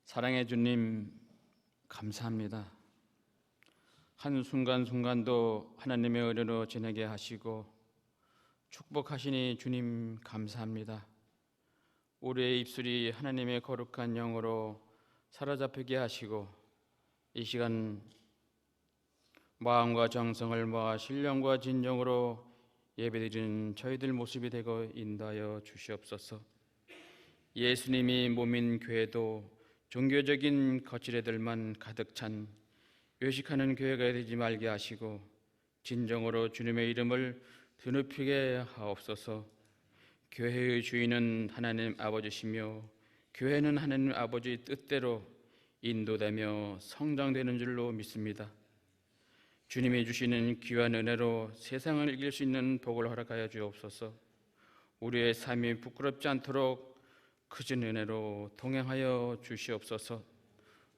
사랑해 주님, 감사합니다. 한 순간순간도 하나님의 은혜로 지내게 하시고 축복하시니 주님 감사합니다. 우리의 입술이 하나님의 거룩한 영으로 사로잡히게 하시고 이 시간 마음과 정성을 모아 신령과 진정으로 예배드리는 저희들 모습이 되고 인도하여 주시옵소서. 예수님이 몸인 교회도 종교적인 거칠애들만 가득 찬 외식하는 교회가 되지 말게 하시고 진정으로 주님의 이름을 드높이게 하옵소서. 교회의 주인은 하나님 아버지시며 교회는 하나님 아버지 뜻대로 인도되며 성장되는 줄로 믿습니다. 주님이 주시는 귀한 은혜로 세상을 이길 수 있는 복을 허락하여 주옵소서. 우리의 삶이 부끄럽지 않도록 크신 은혜로 동행하여 주시옵소서.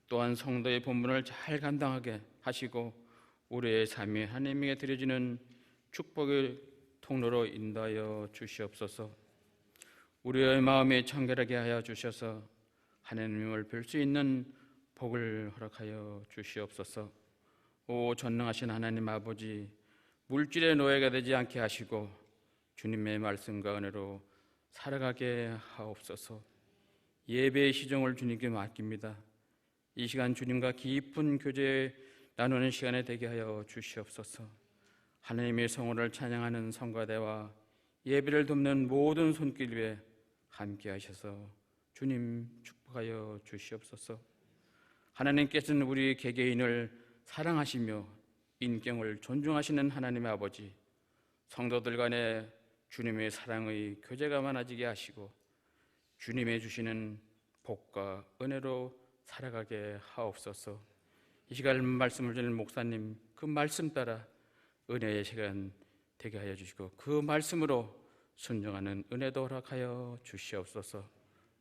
또한 성도의 본분을 잘 감당하게 하시고 우리의 삶이 하나님에게 드려지는 축복의 통로로 인도하여 주시옵소서. 우리의 마음이 청결하게 하여 주셔서 하나님을 뵐 수 있는 복을 허락하여 주시옵소서. 오 전능하신 하나님 아버지, 물질의 노예가 되지 않게 하시고 주님의 말씀과 은혜로 살아가게 하옵소서. 예배의 시종을 주님께 맡깁니다. 이 시간 주님과 깊은 교제 나누는 시간에 되게 하여 주시옵소서. 하나님의 성호를 찬양하는 성가대와 예배를 돕는 모든 손길 위에 함께 하셔서 주님 축복하여 주시옵소서. 하나님께서는 우리 개개인을 사랑하시며 인격을 존중하시는 하나님의 아버지, 성도들 간에 주님의 사랑의 교제가 많아지게 하시고 주님의 주시는 복과 은혜로 살아가게 하옵소서. 이 시간 말씀을 주는 목사님, 그 말씀 따라 은혜의 시간 되게 하여 주시고 그 말씀으로 순종하는 은혜도 허락하여 주시옵소서.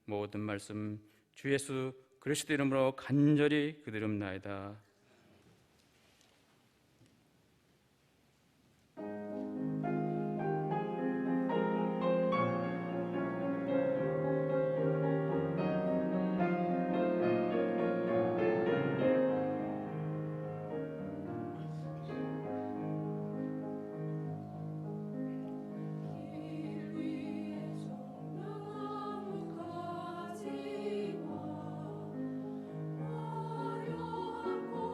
모든 말씀 주 예수 그리스도 이름으로 간절히 기도드립나이다. 어려운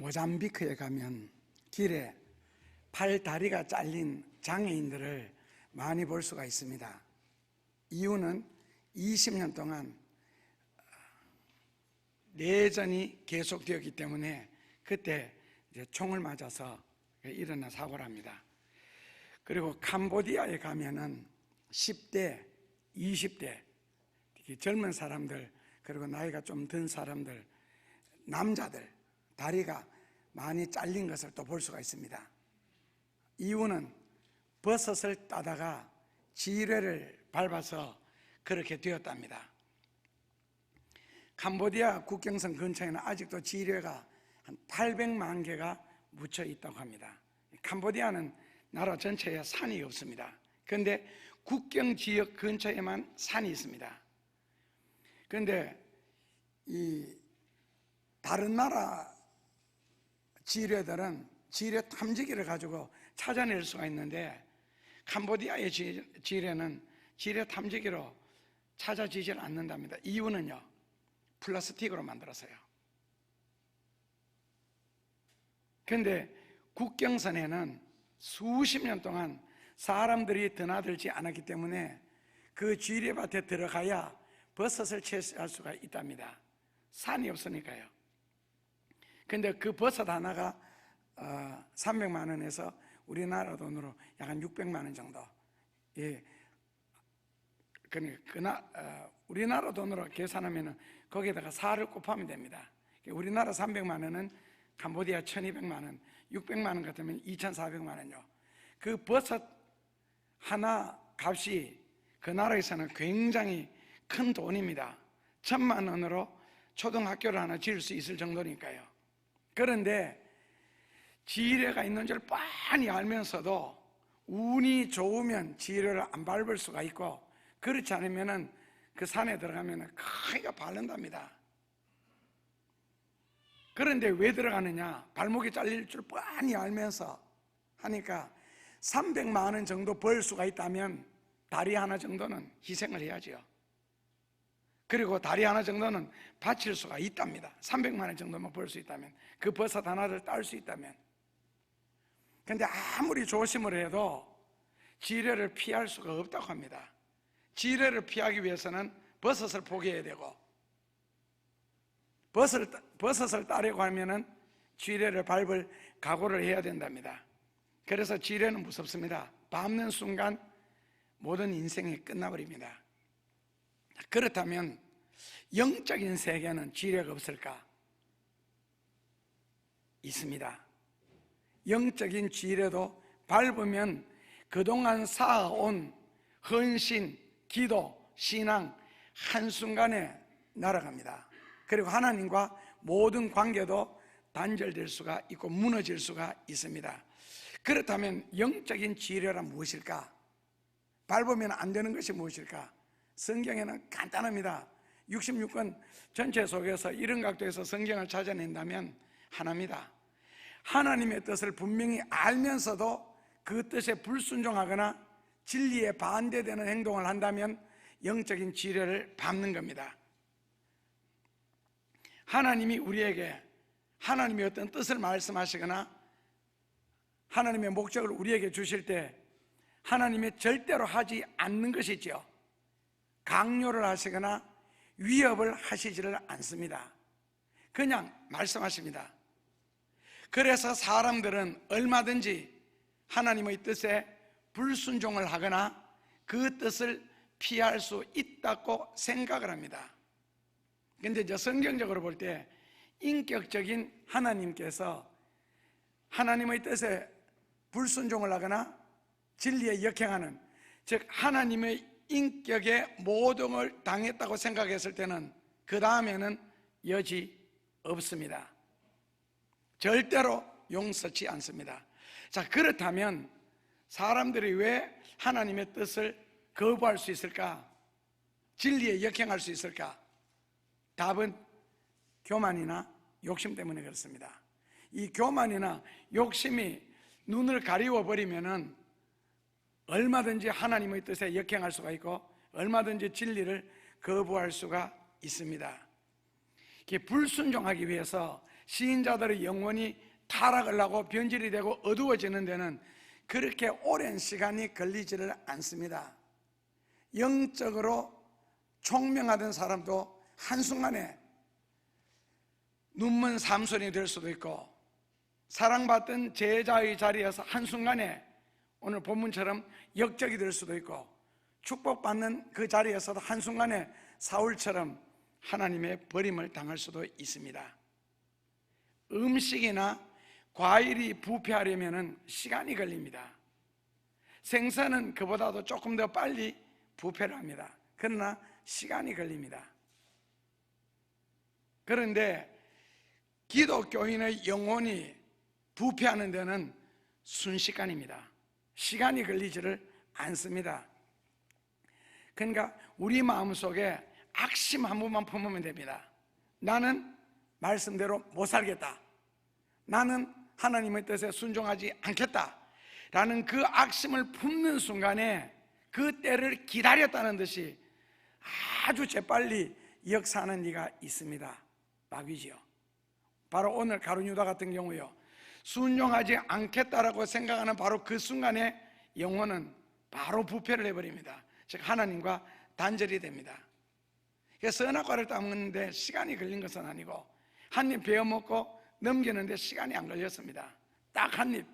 모잠비크에 가면 길에 팔, 다리가 잘린 장애인들을 많이 볼 수가 있습니다. 이유는 20년 동안 내전이 계속되었기 때문에 그때 이제 총을 맞아서 일어난 사고랍니다. 그리고 캄보디아에 가면은 10대, 20대 젊은 사람들, 그리고 나이가 좀 든 사람들, 남자들 다리가 많이 잘린 것을 또 볼 수가 있습니다. 이유는 버섯을 따다가 지뢰를 밟아서 그렇게 되었답니다. 캄보디아 국경선 근처에는 아직도 지뢰가 한 800만 개가 묻혀 있다고 합니다. 캄보디아는 나라 전체에 산이 없습니다. 그런데 국경 지역 근처에만 산이 있습니다. 그런데 이 다른 나라 지뢰들은 지뢰 탐지기를 가지고 찾아낼 수가 있는데 캄보디아의 지뢰는 지뢰 탐지기로 찾아지질 않는답니다. 이유는요, 플라스틱으로 만들어서요. 그런데 국경선에는 수십 년 동안 사람들이 드나들지 않았기 때문에 그 지뢰밭에 들어가야 버섯을 채취할 수가 있답니다. 산이 없으니까요. 그런데 그 버섯 하나가 300만 원에서 우리나라 돈으로 약 한 600만 원 정도. 예. 우리나라 돈으로 계산하면 거기에다가 4를 곱하면 됩니다. 우리나라 300만 원은 캄보디아 1200만 원, 600만 원 같으면 2400만 원요. 그 버섯 하나 값이 그 나라에서는 굉장히 큰 돈입니다. 1000만 원으로 초등학교를 하나 지을 수 있을 정도니까요. 그런데 지뢰가 있는 줄 뻔히 알면서도 운이 좋으면 지뢰를 안 밟을 수가 있고, 그렇지 않으면 그 산에 들어가면 크게 밟는답니다. 그런데 왜 들어가느냐? 발목이 잘릴 줄 뻔히 알면서 하니까 300만 원 정도 벌 수가 있다면 다리 하나 정도는 희생을 해야죠. 그리고 다리 하나 정도는 바칠 수가 있답니다. 300만 원 정도만 벌 수 있다면, 그 버섯 하나를 딸 수 있다면. 그런데 아무리 조심을 해도 지뢰를 피할 수가 없다고 합니다. 지뢰를 피하기 위해서는 버섯을 포기해야 되고, 버섯을 따려고 하면은 지뢰를 밟을 각오를 해야 된답니다. 그래서 지뢰는 무섭습니다. 밟는 순간 모든 인생이 끝나버립니다. 그렇다면 영적인 세계는 지뢰가 없을까? 있습니다. 영적인 지뢰도 밟으면 그동안 쌓아온 헌신, 기도, 신앙 한순간에 날아갑니다. 그리고 하나님과 모든 관계도 단절될 수가 있고 무너질 수가 있습니다. 그렇다면 영적인 지뢰란 무엇일까? 밟으면 안 되는 것이 무엇일까? 성경에는 간단합니다. 66권 전체 속에서 이런 각도에서 성경을 찾아낸다면 하나입니다. 하나님의 뜻을 분명히 알면서도 그 뜻에 불순종하거나 진리에 반대되는 행동을 한다면 영적인 지뢰를 밟는 겁니다. 하나님이 우리에게 하나님의 어떤 뜻을 말씀하시거나 하나님의 목적을 우리에게 주실 때 하나님이 절대로 하지 않는 것이 있죠. 강요를 하시거나 위협을 하시지를 않습니다. 그냥 말씀하십니다. 그래서 사람들은 얼마든지 하나님의 뜻에 불순종을 하거나 그 뜻을 피할 수 있다고 생각을 합니다. 그런데 이제 성경적으로 볼 때 인격적인 하나님께서 하나님의 뜻에 불순종을 하거나 진리에 역행하는, 즉 하나님의 인격에 모독을 당했다고 생각했을 때는 그 다음에는 여지 없습니다. 절대로 용서치 않습니다. 자, 그렇다면 사람들이 왜 하나님의 뜻을 거부할 수 있을까? 진리에 역행할 수 있을까? 답은 교만이나 욕심 때문에 그렇습니다. 이 교만이나 욕심이 눈을 가리워 버리면은 얼마든지 하나님의 뜻에 역행할 수가 있고 얼마든지 진리를 거부할 수가 있습니다. 불순종하기 위해서 시인자들의 영혼이 타락을 하고 변질이 되고 어두워지는 데는 그렇게 오랜 시간이 걸리지를 않습니다. 영적으로 총명하던 사람도 한순간에 눈먼 삼손이 될 수도 있고, 사랑받던 제자의 자리에서 한순간에 오늘 본문처럼 역적이 될 수도 있고, 축복받는 그 자리에서도 한순간에 사울처럼 하나님의 버림을 당할 수도 있습니다. 음식이나 과일이 부패하려면 시간이 걸립니다. 생선은 그보다도 조금 더 빨리 부패를 합니다. 그러나 시간이 걸립니다. 그런데 기독교인의 영혼이 부패하는 데는 순식간입니다. 시간이 걸리지를 않습니다. 그러니까 우리 마음속에 악심 한 번만 품으면 됩니다. 나는 말씀대로 못 살겠다, 나는 하나님의 뜻에 순종하지 않겠다 라는 그 악심을 품는 순간에 그 때를 기다렸다는 듯이 아주 재빨리 역사하는 이가 있습니다. 마귀지요. 바로 오늘 가룟 유다 같은 경우요, 순종하지 않겠다라고 생각하는 바로 그 순간에 영혼은 바로 부패를 해버립니다. 즉 하나님과 단절이 됩니다. 그래서 선악과를 따먹는데 시간이 걸린 것은 아니고 한 입 베어 먹고 넘기는데 시간이 안 걸렸습니다. 딱 한 입.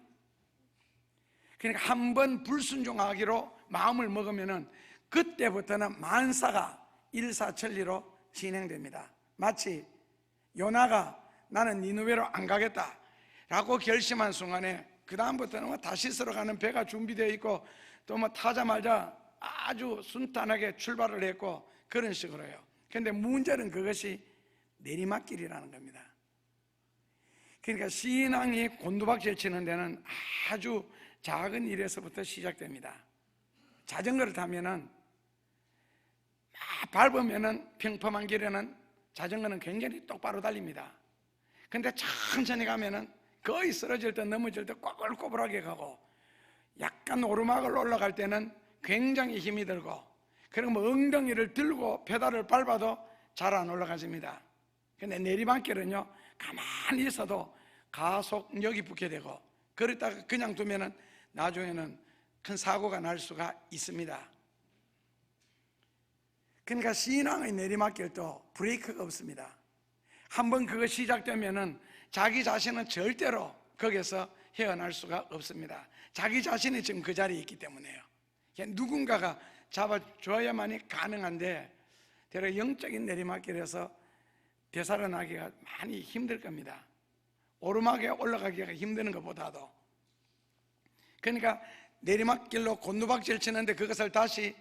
그러니까 한 번 불순종하기로 마음을 먹으면은 그때부터는 만사가 일사천리로 진행됩니다. 마치 요나가 나는 니느웨로 안 가겠다 라고 결심한 순간에 그 다음부터는 뭐 다시스로 가는 배가 준비되어 있고 또 뭐 타자마자 아주 순탄하게 출발을 했고 그런 식으로요. 그런데 문제는 그것이 내리막길이라는 겁니다. 그러니까 신앙이 곤두박질 치는 데는 아주 작은 일에서부터 시작됩니다. 자전거를 타면은 막 밟으면은 평범한 길에는 자전거는 굉장히 똑바로 달립니다. 근데 천천히 가면은 거의 쓰러질 때 넘어질 때 꼬불꼬불하게 가고, 약간 오르막을 올라갈 때는 굉장히 힘이 들고, 그리고 뭐 엉덩이를 들고 페달을 밟아도 잘 안 올라가집니다. 근데 내리막길은요, 가만히 있어도 가속력이 붙게 되고, 그러다가 그냥 두면은 나중에는 큰 사고가 날 수가 있습니다. 그러니까 신앙의 내리막길도 브레이크가 없습니다. 한번 그거 시작되면은 자기 자신은 절대로 거기서 헤어날 수가 없습니다. 자기 자신이 지금 그 자리에 있기 때문에요. 누군가가 잡아줘야만이 가능한데, 대략 영적인 내리막길에서 되살아나기가 많이 힘들 겁니다. 오르막에 올라가기가 힘드는 것보다도. 그러니까 내리막길로 곤두박질 치는데 그것을 다시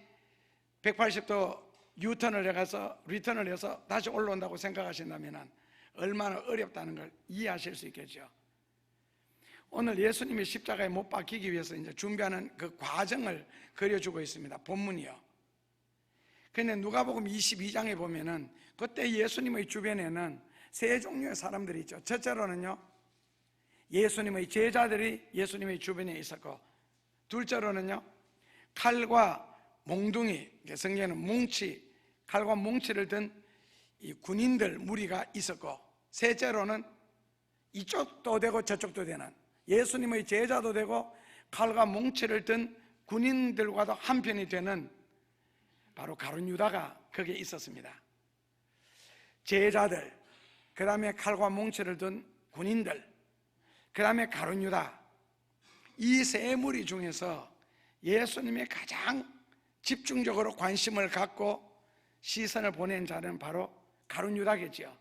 180도 유턴을 해가서 리턴을 해서 다시 올라온다고 생각하신다면 얼마나 어렵다는 걸 이해하실 수 있겠죠. 오늘 예수님이 십자가에 못 박히기 위해서 이제 준비하는 그 과정을 그려주고 있습니다. 본문이요. 그런데 누가복음 22장에 보면은 그때 예수님의 주변에는 세 종류의 사람들이 있죠. 첫째로는요, 예수님의 제자들이 예수님의 주변에 있었고, 둘째로는요, 칼과 몽둥이, 성경에는 뭉치, 칼과 뭉치를 든 이 군인들 무리가 있었고, 셋째로는 이쪽도 되고 저쪽도 되는 예수님의 제자도 되고 칼과 뭉치를 든 군인들과도 한편이 되는 바로 가룟 유다가 거기에 있었습니다. 제자들, 그 다음에 칼과 뭉치를 든 군인들, 그 다음에 가룟 유다, 이 세 무리 중에서 예수님이 가장 집중적으로 관심을 갖고 시선을 보낸 자는 바로 가룟 유다겠지요.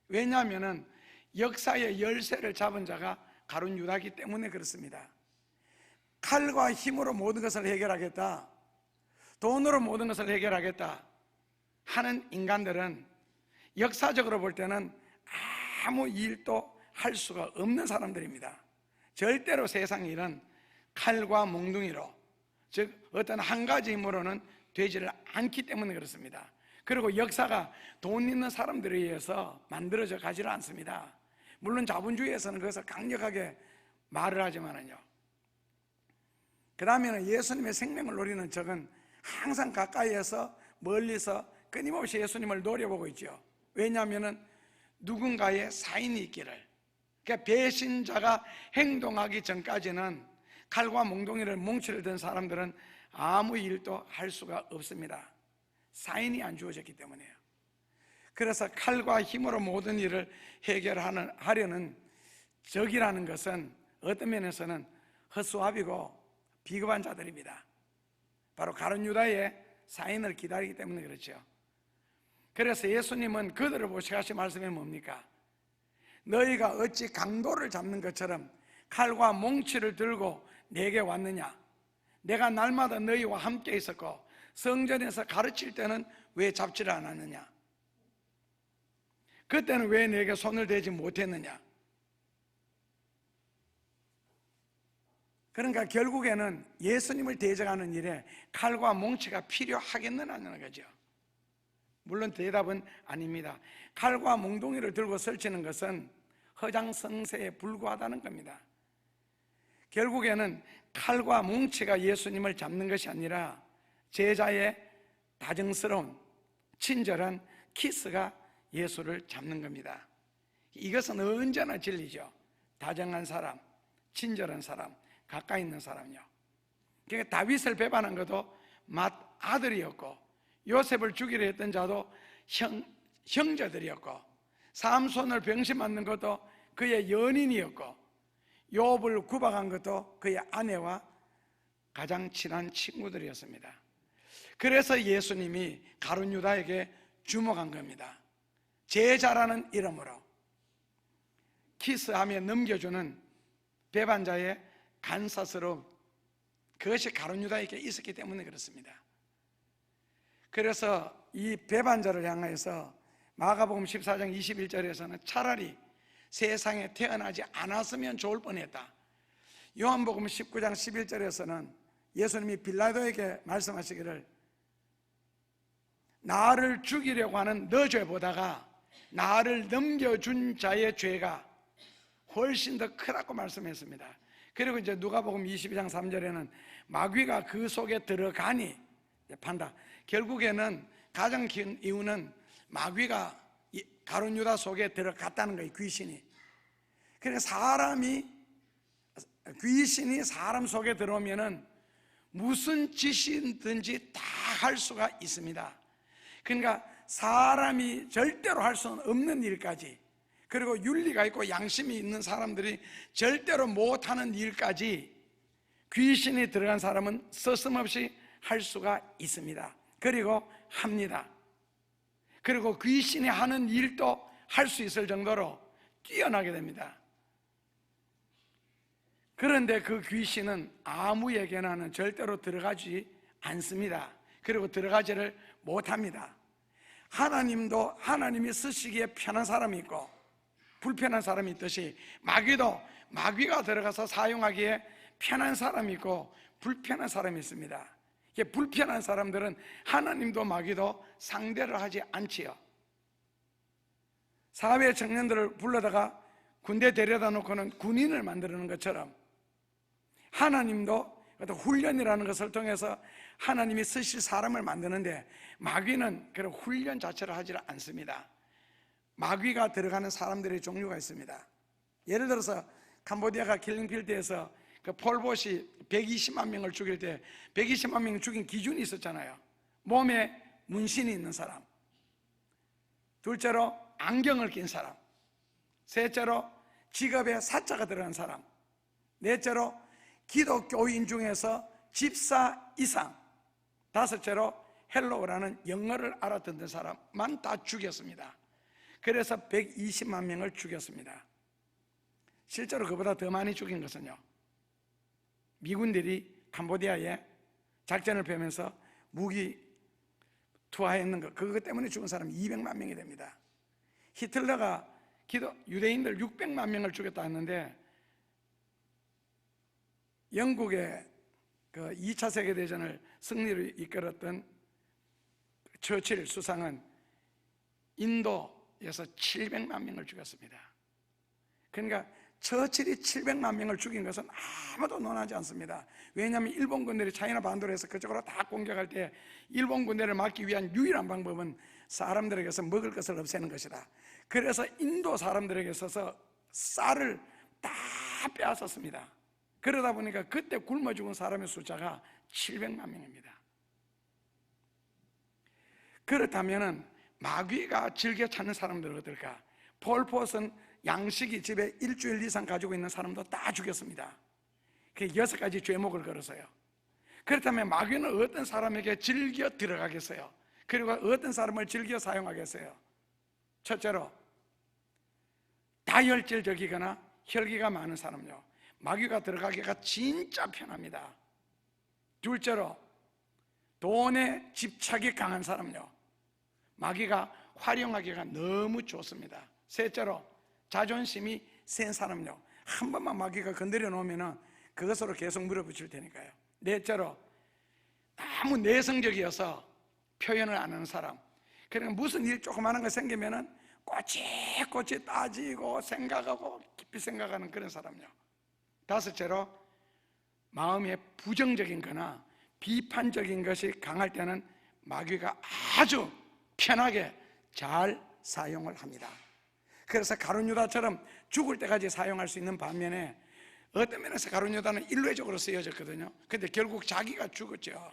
왜냐하면 역사의 열쇠를 잡은 자가 가룟 유다이기 때문에 그렇습니다. 칼과 힘으로 모든 것을 해결하겠다, 돈으로 모든 것을 해결하겠다 하는 인간들은 역사적으로 볼 때는 아무 일도 할 수가 없는 사람들입니다. 절대로 세상 일은 칼과 몽둥이로, 즉 어떤 한 가지 힘으로는 되지를 않기 때문에 그렇습니다. 그리고 역사가 돈 있는 사람들에 의해서 만들어져 가지를 않습니다. 물론 자본주의에서는 그것을 강력하게 말을 하지만은요, 그 다음에는 예수님의 생명을 노리는 적은 항상 가까이에서 멀리서 끊임없이 예수님을 노려보고 있죠. 왜냐하면 누군가의 사인이 있기를. 그러니까 배신자가 행동하기 전까지는 칼과 몽둥이를 뭉치를 든 사람들은 아무 일도 할 수가 없습니다. 사인이 안 주어졌기 때문에요. 그래서 칼과 힘으로 모든 일을 해결하려는 적이라는 것은 어떤 면에서는 헛수합이고 비겁한 자들입니다. 바로 가룟 유다의 사인을 기다리기 때문에 그렇죠. 그래서 예수님은 그들을 보시고 하신 말씀이 뭡니까? 너희가 어찌 강도를 잡는 것처럼 칼과 몽치를 들고 내게 왔느냐? 내가 날마다 너희와 함께 있었고 성전에서 가르칠 때는 왜 잡지를 않았느냐? 그때는 왜 내게 손을 대지 못했느냐? 그러니까 결국에는 예수님을 대적하는 일에 칼과 몽치가 필요하겠느냐는 거죠. 물론 대답은 아닙니다. 칼과 몽둥이를 들고 설치는 것은 허장성세에 불과하다는 겁니다. 결국에는 칼과 몽치가 예수님을 잡는 것이 아니라 제자의 다정스러운 친절한 키스가 예수를 잡는 겁니다. 이것은 언제나 진리죠. 다정한 사람, 친절한 사람, 가까이 있는 사람요. 그러니까 다윗을 배반한 것도 맏아들이었고 요셉을 죽이려 했던 자도 형제들이었고 삼손을 병심 맞는 것도 그의 연인이었고 욥을 구박한 것도 그의 아내와 가장 친한 친구들이었습니다. 그래서 예수님이 가룟 유다에게 주목한 겁니다. 제자라는 이름으로 키스하며 넘겨주는 배반자의 간사스러움, 그것이 가룟 유다에게 있었기 때문에 그렇습니다. 그래서 이 배반자를 향해서 마가복음 14장 21절에서는 차라리 세상에 태어나지 않았으면 좋을 뻔했다. 요한복음 19장 11절에서는 예수님이 빌라도에게 말씀하시기를 나를 죽이려고 하는 너 죄보다가 나를 넘겨준 자의 죄가 훨씬 더 크다고 말씀했습니다. 그리고 이제 누가복음 22장 3절에는 마귀가 그 속에 들어가니 판다. 결국에는 가장 큰 이유는 마귀가 가룟 유다 속에 들어갔다는 거예요. 귀신이. 그래서 귀신이 사람 속에 들어오면은 무슨 짓이든지 다 할 수가 있습니다. 그러니까 사람이 절대로 할 수는 없는 일까지, 그리고 윤리가 있고 양심이 있는 사람들이 절대로 못하는 일까지 귀신이 들어간 사람은 서슴없이 할 수가 있습니다. 그리고 합니다. 그리고 귀신이 하는 일도 할 수 있을 정도로 뛰어나게 됩니다. 그런데 그 귀신은 아무에게나는 절대로 들어가지 않습니다. 그리고 들어가지를 못합니다. 하나님도 하나님이 쓰시기에 편한 사람이 있고 불편한 사람이 있듯이 마귀가 들어가서 사용하기에 편한 사람이 있고 불편한 사람이 있습니다. 불편한 사람들은 하나님도 마귀도 상대를 하지 않지요. 사회 청년들을 불러다가 군대 데려다 놓고는 군인을 만드는 것처럼 하나님도 훈련이라는 것을 통해서 하나님이 쓰실 사람을 만드는데 마귀는 그런 훈련 자체를 하지 않습니다. 마귀가 들어가는 사람들의 종류가 있습니다. 예를 들어서 캄보디아가 킬링필드에서 그 폴봇이 120만 명을 죽일 때 120만 명을 죽인 기준이 있었잖아요. 몸에 문신이 있는 사람, 둘째로 안경을 낀 사람, 셋째로 직업에 사자가 들어간 사람, 넷째로 기독교인 중에서 집사 이상, 다섯째로 헬로우라는 영어를 알아듣는 사람만 다 죽였습니다. 그래서 120만 명을 죽였습니다. 실제로 그보다 더 많이 죽인 것은요, 미군들이 캄보디아에 작전을 펴면서 무기 투하했는 것, 그것 때문에 죽은 사람이 200만 명이 됩니다. 히틀러가 유대인들 600만 명을 죽였다 했는데 영국의 그 2차 세계대전을 승리를 이끌었던 처칠 수상은 인도에서 700만 명을 죽였습니다. 그러니까 처칠이 700만 명을 죽인 것은 아무도 논하지 않습니다. 왜냐하면 일본 군대들이 차이나 반도로 해서 그쪽으로 다 공격할 때 일본 군대를 막기 위한 유일한 방법은 사람들에게서 먹을 것을 없애는 것이다. 그래서 인도 사람들에게 있어서 쌀을 다 빼앗았습니다. 그러다 보니까 그때 굶어 죽은 사람의 숫자가 700만 명입니다. 그렇다면 마귀가 즐겨 찾는 사람들은 어떨까? 폴폿은 양식이 집에 일주일 이상 가지고 있는 사람도 다 죽였습니다. 그 6가지 죄목을 걸어서요. 그렇다면 마귀는 어떤 사람에게 즐겨 들어가겠어요? 그리고 어떤 사람을 즐겨 사용하겠어요? 첫째로 다혈질적이거나 혈기가 많은 사람요, 마귀가 들어가기가 진짜 편합니다. 둘째로 돈에 집착이 강한 사람요, 마귀가 활용하기가 너무 좋습니다. 셋째로 자존심이 센 사람요, 한 번만 마귀가 건드려 놓으면 그것으로 계속 물어붙일 테니까요. 넷째로 너무 내성적이어서 표현을 안 하는 사람, 그러니까 무슨 일 조그마한 거 생기면은 꼬치꼬치 따지고 생각하고 깊이 생각하는 그런 사람요. 다섯째로 마음에 부정적인 거나 비판적인 것이 강할 때는 마귀가 아주 편하게 잘 사용을 합니다. 그래서 가룟 유다처럼 죽을 때까지 사용할 수 있는 반면에 어떤 면에서 가룟 유다는 인류적으로 쓰여졌거든요. 근데 결국 자기가 죽었죠.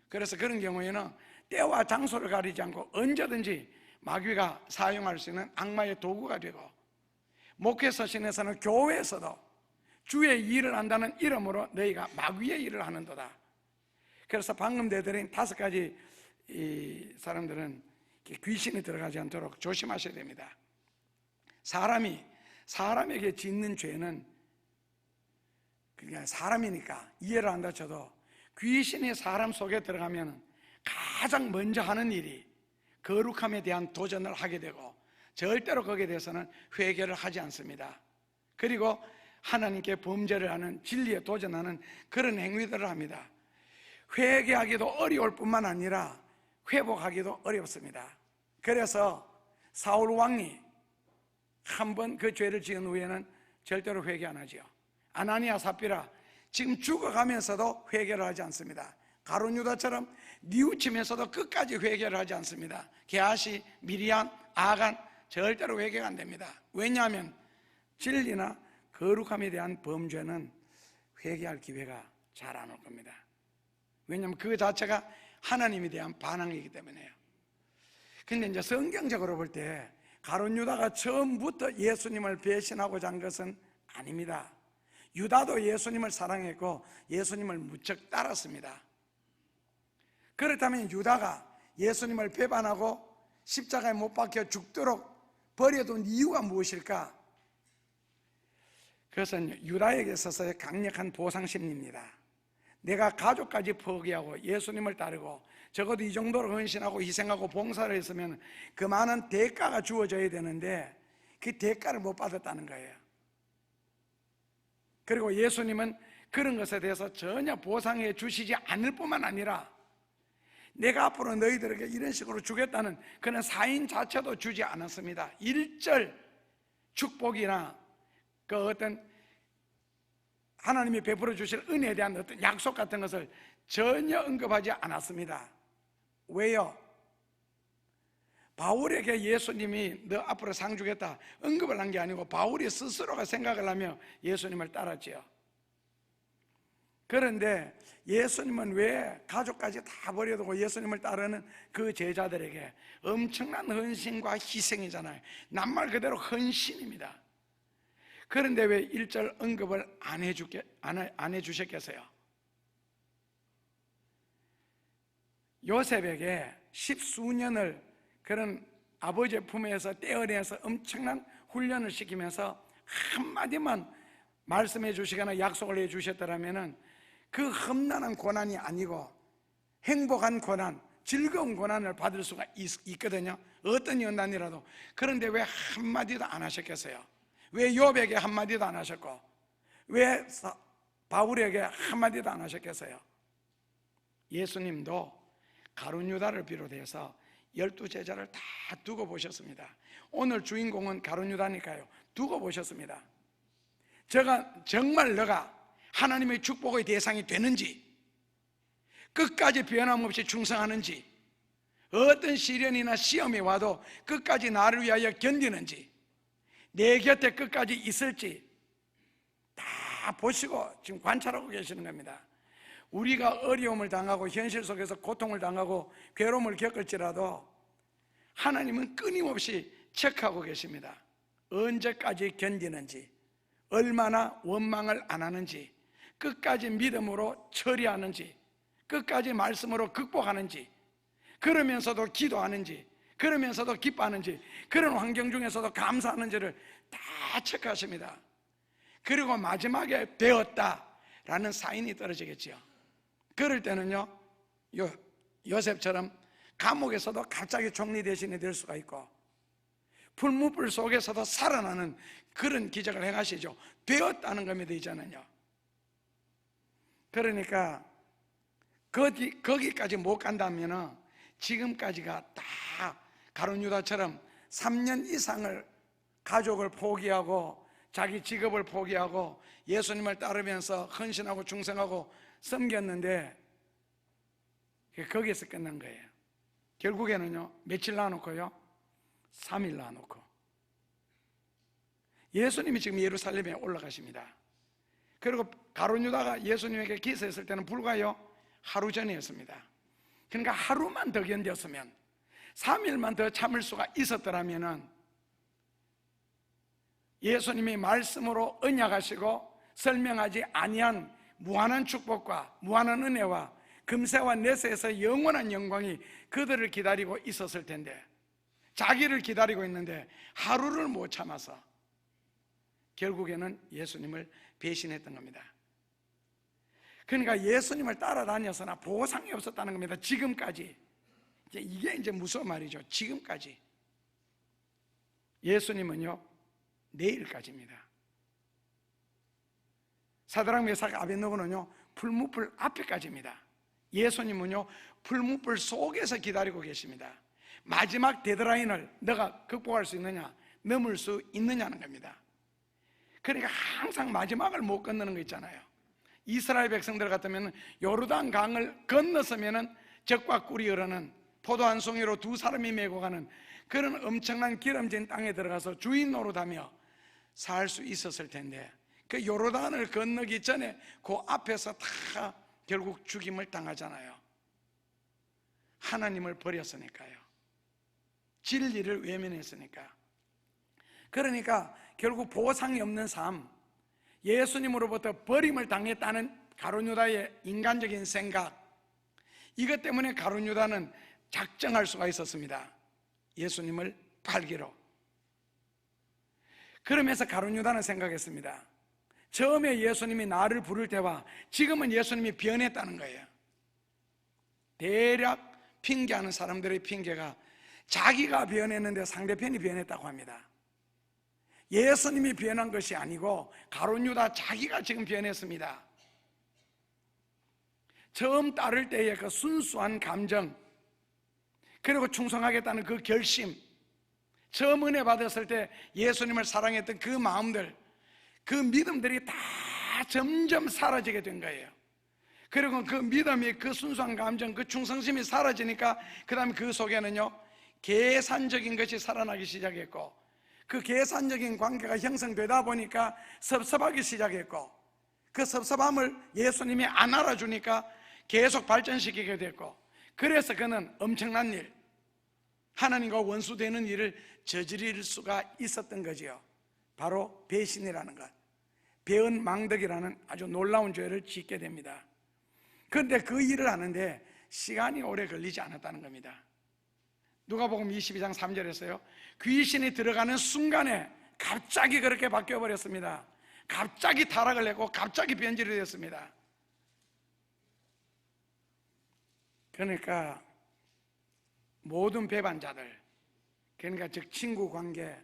그래서 그런 경우에는 때와 장소를 가리지 않고 언제든지 마귀가 사용할 수 있는 악마의 도구가 되고, 목회 서신에서는 교회에서도 주의 일을 한다는 이름으로 너희가 마귀의 일을 하는도다. 그래서 방금 내드린 5가지 이 사람들은 귀신이 들어가지 않도록 조심하셔야 됩니다. 사람에게 짓는 죄는 그냥 사람이니까 이해를 한다 쳐도 귀신이 사람 속에 들어가면 가장 먼저 하는 일이 거룩함에 대한 도전을 하게 되고 절대로 거기에 대해서는 회개를 하지 않습니다. 그리고 하나님께 범죄를 하는, 진리에 도전하는 그런 행위들을 합니다. 회개하기도 어려울 뿐만 아니라 회복하기도 어렵습니다. 그래서 사울 왕이 한번 그 죄를 지은 후에는 절대로 회개 안 하지요. 아나니아 삽비라 지금 죽어가면서도 회개를 하지 않습니다. 가룟 유다처럼 뉘우치면서도 끝까지 회개를 하지 않습니다. 게하시, 미리암, 아간 절대로 회개가 안 됩니다. 왜냐하면 진리나 거룩함에 대한 범죄는 회개할 기회가 잘 안 올 겁니다. 왜냐하면 그 자체가 하나님에 대한 반항이기 때문에요. 근데 이제 성경적으로 볼 때 가룟 유다가 처음부터 예수님을 배신하고자 한 것은 아닙니다. 유다도 예수님을 사랑했고 예수님을 무척 따랐습니다. 그렇다면 유다가 예수님을 배반하고 십자가에 못 박혀 죽도록 버려둔 이유가 무엇일까? 그것은 유다에게 있어서의 강력한 보상심리입니다. 내가 가족까지 포기하고 예수님을 따르고 적어도 이 정도로 헌신하고 희생하고 봉사를 했으면 그 많은 대가가 주어져야 되는데 그 대가를 못 받았다는 거예요. 그리고 예수님은 그런 것에 대해서 전혀 보상해 주시지 않을 뿐만 아니라 내가 앞으로 너희들에게 이런 식으로 주겠다는 그런 사인 자체도 주지 않았습니다. 일절 축복이나 그 어떤 하나님이 베풀어 주실 은혜에 대한 어떤 약속 같은 것을 전혀 언급하지 않았습니다. 왜요? 바울에게 예수님이 너 앞으로 상 주겠다 언급을 한 게 아니고 바울이 스스로가 생각을 하며 예수님을 따랐지요. 그런데 예수님은 왜 가족까지 다 버려두고 예수님을 따르는 그 제자들에게 엄청난 헌신과 희생이잖아요. 낱말 그대로 헌신입니다. 그런데 왜 1절 언급을 안 해주셨겠어요? 요셉에게 10수년을 그런 아버지의 품에서 떼어내서 엄청난 훈련을 시키면서 한마디만 말씀해 주시거나 약속을 해 주셨더라면 그 험난한 고난이 아니고 행복한 고난, 즐거운 고난을 받을 수가 있거든요. 어떤 연단이라도. 그런데 왜 한마디도 안 하셨겠어요? 왜 욥에게 한마디도 안 하셨고 왜 바울에게 한마디도 안 하셨겠어요? 예수님도 가룟 유다를 비롯해서 12제자를 다 두고 보셨습니다. 오늘 주인공은 가룟 유다니까요. 두고 보셨습니다. 정말 너가 하나님의 축복의 대상이 되는지, 끝까지 변함없이 충성하는지, 어떤 시련이나 시험이 와도 끝까지 나를 위하여 견디는지, 내 곁에 끝까지 있을지 다 보시고 지금 관찰하고 계시는 겁니다. 우리가 어려움을 당하고 현실 속에서 고통을 당하고 괴로움을 겪을지라도 하나님은 끊임없이 체크하고 계십니다. 언제까지 견디는지, 얼마나 원망을 안 하는지, 끝까지 믿음으로 처리하는지, 끝까지 말씀으로 극복하는지, 그러면서도 기도하는지, 그러면서도 기뻐하는지, 그런 환경 중에서도 감사하는지를 다 체크하십니다. 그리고 마지막에 되었다라는 사인이 떨어지겠지요. 그럴 때는요, 요셉처럼 감옥에서도 갑자기 총리 대신이 될 수가 있고, 풀무불 속에서도 살아나는 그런 기적을 행하시죠. 되었다는 겁니다, 이제는요. 그러니까 거기까지 못 간다면 지금까지가 다 가룟 유다처럼 3년 이상을 가족을 포기하고 자기 직업을 포기하고 예수님을 따르면서 헌신하고 충성하고 섬겼는데 거기에서 끝난 거예요. 결국에는요, 며칠 놔놓고요? 3일 놔놓고 예수님이 지금 예루살렘에 올라가십니다. 그리고 가룟 유다가 예수님에게 기서했을 때는 불과요 하루 전이었습니다. 그러니까 하루만 더 견뎠으면, 3일만 더 참을 수가 있었더라면 예수님이 말씀으로 언약하시고 설명하지 아니한 무한한 축복과 무한한 은혜와 금세와 내세에서 영원한 영광이 그들을 기다리고 있었을 텐데, 자기를 기다리고 있는데 하루를 못 참아서 결국에는 예수님을 배신했던 겁니다. 그러니까 예수님을 따라다녔으나 보상이 없었다는 겁니다. 지금까지. 이게 이제 무서운 말이죠. 지금까지. 예수님은요, 내일까지입니다. 사드락 메삭 아벳느고는요, 풀무불 앞에까지입니다. 예수님은요, 풀무불 속에서 기다리고 계십니다. 마지막 데드라인을 너가 극복할 수 있느냐, 넘을 수 있느냐는 겁니다. 그러니까 항상 마지막을 못 건너는 거 있잖아요. 이스라엘 백성들 같으면 요르단 강을 건너서면은 적과 꿀이 흐르는 포도 한 송이로 두 사람이 메고 가는 그런 엄청난 기름진 땅에 들어가서 주인 노릇하며 살 수 있었을 텐데, 그 요르단을 건너기 전에 그 앞에서 다 결국 죽임을 당하잖아요. 하나님을 버렸으니까요. 진리를 외면했으니까. 그러니까 결국 보상이 없는 삶, 예수님으로부터 버림을 당했다는 가룟 유다의 인간적인 생각, 이것 때문에 가룟 유다는 작정할 수가 있었습니다. 예수님을 팔기로. 그러면서 가룟 유다는 생각했습니다. 처음에 예수님이 나를 부를 때와 지금은 예수님이 변했다는 거예요. 대략 핑계하는 사람들의 핑계가 자기가 변했는데 상대편이 변했다고 합니다. 예수님이 변한 것이 아니고 가룟 유다 자기가 지금 변했습니다. 처음 따를 때의 그 순수한 감정, 그리고 충성하겠다는 그 결심, 처음 은혜 받았을 때 예수님을 사랑했던 그 마음들, 그 믿음들이 다 점점 사라지게 된 거예요. 그리고 그 믿음이, 그 순수한 감정, 그 충성심이 사라지니까 그 다음에 그 속에는요, 계산적인 것이 살아나기 시작했고, 그 계산적인 관계가 형성되다 보니까 섭섭하기 시작했고, 그 섭섭함을 예수님이 안 알아주니까 계속 발전시키게 됐고, 그래서 그는 엄청난 일, 하나님과 원수되는 일을 저지를 수가 있었던 거지요. 바로 배신이라는 것, 배은망덕이라는 아주 놀라운 죄를 짓게 됩니다. 그런데 그 일을 하는데 시간이 오래 걸리지 않았다는 겁니다. 누가복음 22장 3절에서요, 귀신이 들어가는 순간에 갑자기 그렇게 바뀌어버렸습니다. 갑자기 타락을 했고 갑자기 변질이 됐습니다. 그러니까 모든 배반자들, 그러니까 즉 친구 관계,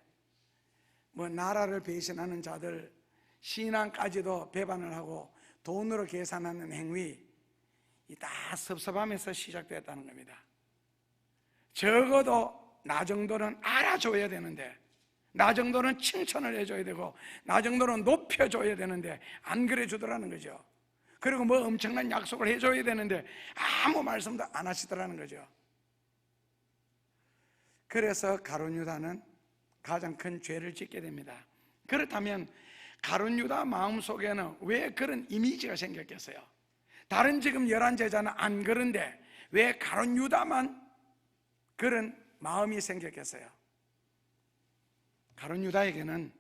나라를 배신하는 자들, 신앙까지도 배반을 하고 돈으로 계산하는 행위, 이 다 섭섭함에서 시작되었다는 겁니다. 적어도 나 정도는 알아줘야 되는데, 나 정도는 칭찬을 해줘야 되고, 나 정도는 높여줘야 되는데 안 그래 주더라는 거죠. 그리고 엄청난 약속을 해줘야 되는데 아무 말씀도 안 하시더라는 거죠. 그래서 가룟 유다는 가장 큰 죄를 짓게 됩니다. 그렇다면 가룟 유다 마음속에는 왜 그런 이미지가 생겼겠어요? 다른 지금 11제자는 안 그런데 왜 가룟 유다만 그런 마음이 생겼겠어요? 가룟 유다에게는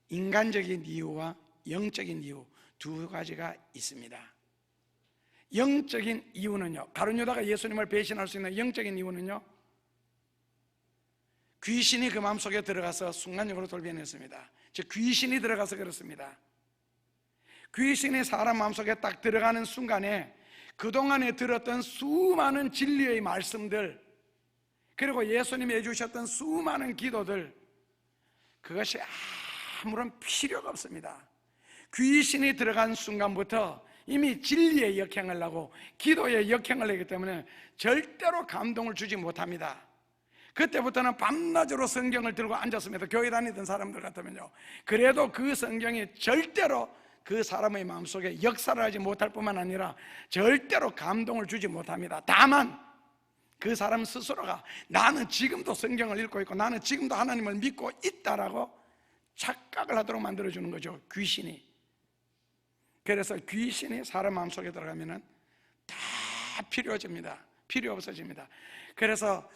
인간적인 이유와 영적인 이유 두 가지가 있습니다. 영적인 이유는요, 가룟 유다가 예수님을 배신할 수 있는 영적인 이유는요, 귀신이 그 마음속에 들어가서 순간적으로 돌변했습니다. 즉 귀신이 들어가서 그렇습니다. 귀신이 사람 마음속에 딱 들어가는 순간에 그동안에 들었던 수많은 진리의 말씀들, 그리고 예수님이 해주셨던 수많은 기도들, 그것이 아무런 필요가 없습니다. 귀신이 들어간 순간부터 이미 진리의 역행을 하고 기도의 역행을 하기 때문에 절대로 감동을 주지 못합니다. 그때부터는 밤낮으로 성경을 들고 앉았습니다. 교회 다니던 사람들 같으면요, 그래도 그 성경이 절대로 그 사람의 마음속에 역사를 하지 못할 뿐만 아니라 절대로 감동을 주지 못합니다. 다만 그 사람 스스로가 나는 지금도 성경을 읽고 있고 나는 지금도 하나님을 믿고 있다라고 착각을 하도록 만들어주는 거죠, 귀신이. 그래서 귀신이 사람 마음속에 들어가면 다 필요 없어집니다. 그래서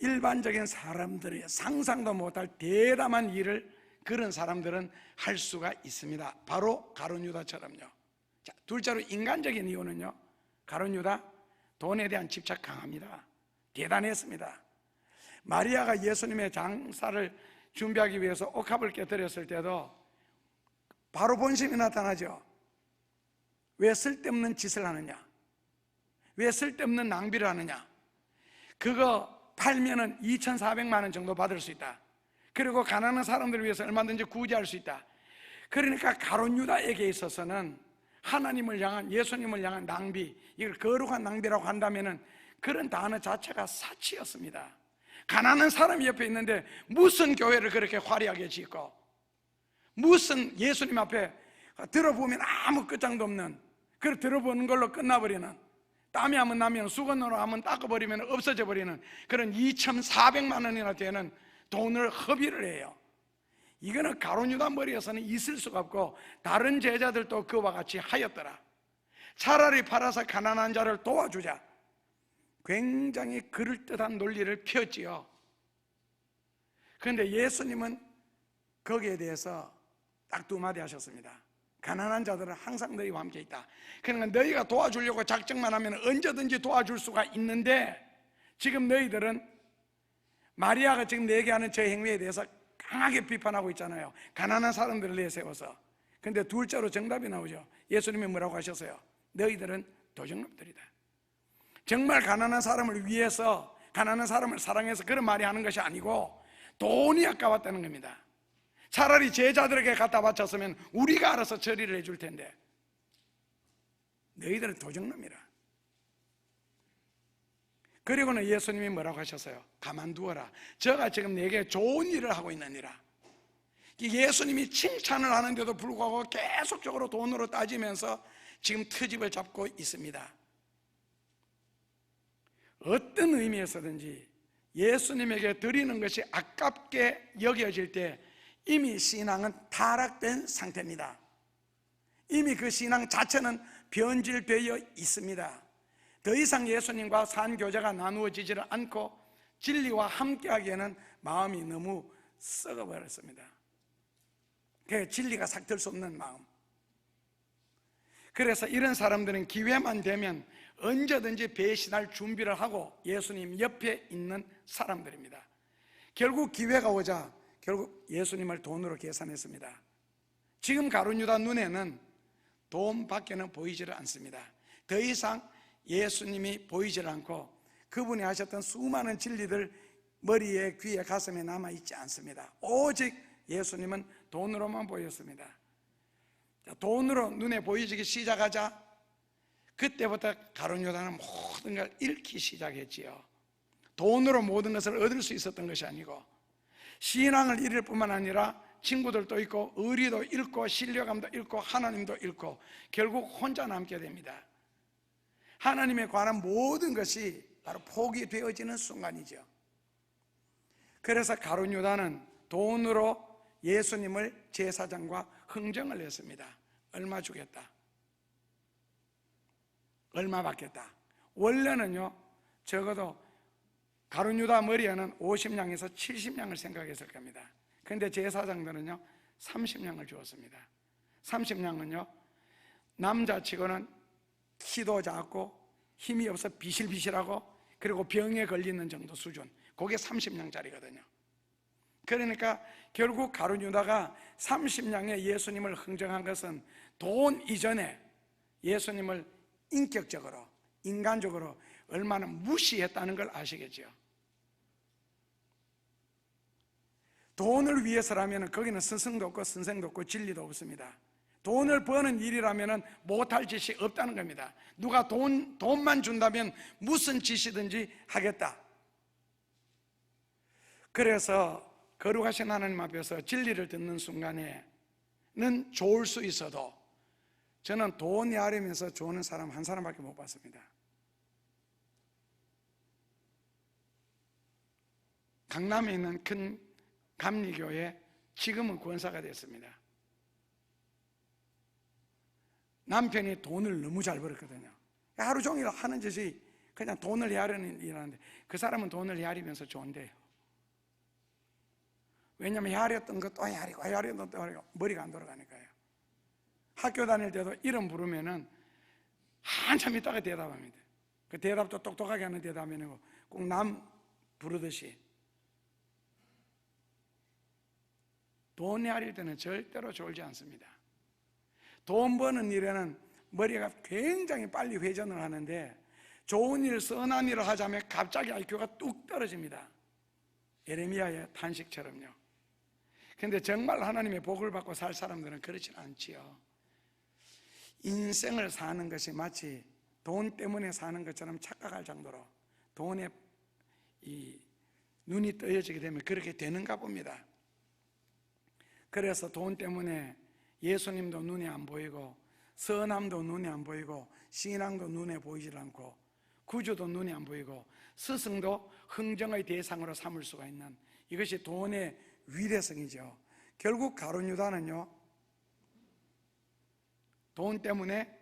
일반적인 사람들이 상상도 못할 대담한 일을 그런 사람들은 할 수가 있습니다. 바로 가룟 유다처럼요. 자, 둘째로 인간적인 이유는요, 가룟 유다 돈에 대한 집착 강합니다. 대단했습니다. 마리아가 예수님의 장사를 준비하기 위해서 옥합을 깨뜨렸을 때도 바로 본심이 나타나죠. 왜 쓸데없는 짓을 하느냐, 왜 쓸데없는 낭비를 하느냐, 그거 팔면은 2,400만 원 정도 받을 수 있다. 그리고 가난한 사람들을 위해서 얼마든지 구제할 수 있다. 그러니까 가룟 유다에게 있어서는 하나님을 향한, 예수님을 향한 낭비, 이걸 거룩한 낭비라고 한다면은 그런 단어 자체가 사치였습니다. 가난한 사람이 옆에 있는데 무슨 교회를 그렇게 화려하게 짓고, 무슨 예수님 앞에 들어보면 아무 끝장도 없는, 그걸 들어보는 걸로 끝나버리는, 땀이 한번 나면 수건으로 한번 닦아버리면 없어져 버리는 그런 2,400만 원이나 되는 돈을 허비를 해요. 이거는 가룟 유다 머리에서는 있을 수가 없고 다른 제자들도 그와 같이 하였더라. 차라리 팔아서 가난한 자를 도와주자. 굉장히 그럴듯한 논리를 폈지요. 그런데 예수님은 거기에 대해서 딱 두 마디 하셨습니다. 가난한 자들은 항상 너희와 함께 있다. 그러니까 너희가 도와주려고 작정만 하면 언제든지 도와줄 수가 있는데, 지금 너희들은 마리아가 지금 얘기하는 저 행위에 대해서 강하게 비판하고 있잖아요. 가난한 사람들을 내세워서. 근데 둘째로 정답이 나오죠. 예수님이 뭐라고 하셨어요? 너희들은 도적놈들이다. 정말 가난한 사람을 위해서, 가난한 사람을 사랑해서 그런 말이 하는 것이 아니고 돈이 아까웠다는 겁니다. 차라리 제자들에게 갖다 바쳤으면 우리가 알아서 처리를 해줄 텐데 너희들은 도적놈이라. 그리고는 예수님이 뭐라고 하셨어요? 가만두어라. 저가 지금 내게 좋은 일을 하고 있느니라. 예수님이 칭찬을 하는데도 불구하고 계속적으로 돈으로 따지면서 지금 트집을 잡고 있습니다. 어떤 의미에서든지 예수님에게 드리는 것이 아깝게 여겨질 때 이미 신앙은 타락된 상태입니다. 이미 그 신앙 자체는 변질되어 있습니다. 더 이상 예수님과 산교제가 나누어지지를 않고 진리와 함께하기에는 마음이 너무 썩어버렸습니다. 그 진리가 삭들 수 없는 마음. 그래서 이런 사람들은 기회만 되면 언제든지 배신할 준비를 하고 예수님 옆에 있는 사람들입니다. 결국 기회가 오자 결국 예수님을 돈으로 계산했습니다. 지금 가룟 유다 눈에는 돈밖에는 보이지를 않습니다. 더 이상 예수님이 보이질 않고 그분이 하셨던 수많은 진리들 머리에, 귀에, 가슴에 남아있지 않습니다. 오직 예수님은 돈으로만 보였습니다. 돈으로 눈에 보이기 시작하자 그때부터 가룟 유다는 모든 걸 잃기 시작했지요. 돈으로 모든 것을 얻을 수 있었던 것이 아니고 신앙을 잃을 뿐만 아니라 친구들도 잃고 의리도 잃고 신뢰감도 잃고 하나님도 잃고 결국 혼자 남게 됩니다. 하나님에 관한 모든 것이 바로 포기되어지는 순간이죠. 그래서 가룟 유다는 돈으로 예수님을 제사장과 흥정을 했습니다. 얼마 주겠다, 얼마 받겠다. 원래는요, 적어도 가룟 유다 머리에는 50냥에서 70냥을 생각했을 겁니다. 그런데 제사장들은요 30냥을 주었습니다. 30냥은요 남자치고는 키도 작고 힘이 없어 비실비실하고 그리고 병에 걸리는 정도 수준, 그게 30냥짜리거든요. 그러니까 결국 가룟 유다가 30냥의 예수님을 흥정한 것은 돈 이전에 예수님을 인격적으로, 인간적으로 얼마나 무시했다는 걸 아시겠죠? 돈을 위해서라면 거기는 스승도 없고 선생도 없고 진리도 없습니다. 돈을 버는 일이라면 못할 짓이 없다는 겁니다. 누가 돈만 준다면 무슨 짓이든지 하겠다. 그래서 거룩하신 하나님 앞에서 진리를 듣는 순간에는 좋을 수 있어도 저는 돈이 아르면서 좋은 사람 한 사람밖에 못 봤습니다. 강남에 있는 큰 감리교회, 지금은 권사가 됐습니다. 남편이 돈을 너무 잘 벌었거든요. 하루 종일 하는 짓이 그냥 돈을 헤아리는 일하는데 그 사람은 돈을 헤아리면서 좋은데요. 왜냐하면 헤아렸던 거 또 헤아리고 헤아렸던 거 또 헤아리고 머리가 안 돌아가니까요. 학교 다닐 때도 이름 부르면은 한참 있다가 대답합니다. 그 대답도 똑똑하게 하는 대답이 아니고 꼭 남 부르듯이. 돈 헤아릴 때는 절대로 졸지 않습니다. 돈 버는 일에는 머리가 굉장히 빨리 회전을 하는데 좋은 일, 선한 일을 하자면 갑자기 IQ가 뚝 떨어집니다. 예레미야의 탄식처럼요. 그런데 정말 하나님의 복을 받고 살 사람들은 그렇지는 않지요. 인생을 사는 것이 마치 돈 때문에 사는 것처럼 착각할 정도로 돈에 이 눈이 떠여지게 되면 그렇게 되는가 봅니다. 그래서 돈 때문에 예수님도 눈에 안 보이고 선함도 눈에 안 보이고 신앙도 눈에 보이질 않고 구주도 눈에 안 보이고 스승도 흥정의 대상으로 삼을 수가 있는, 이것이 돈의 위대성이죠. 결국 가룟 유다는요 돈 때문에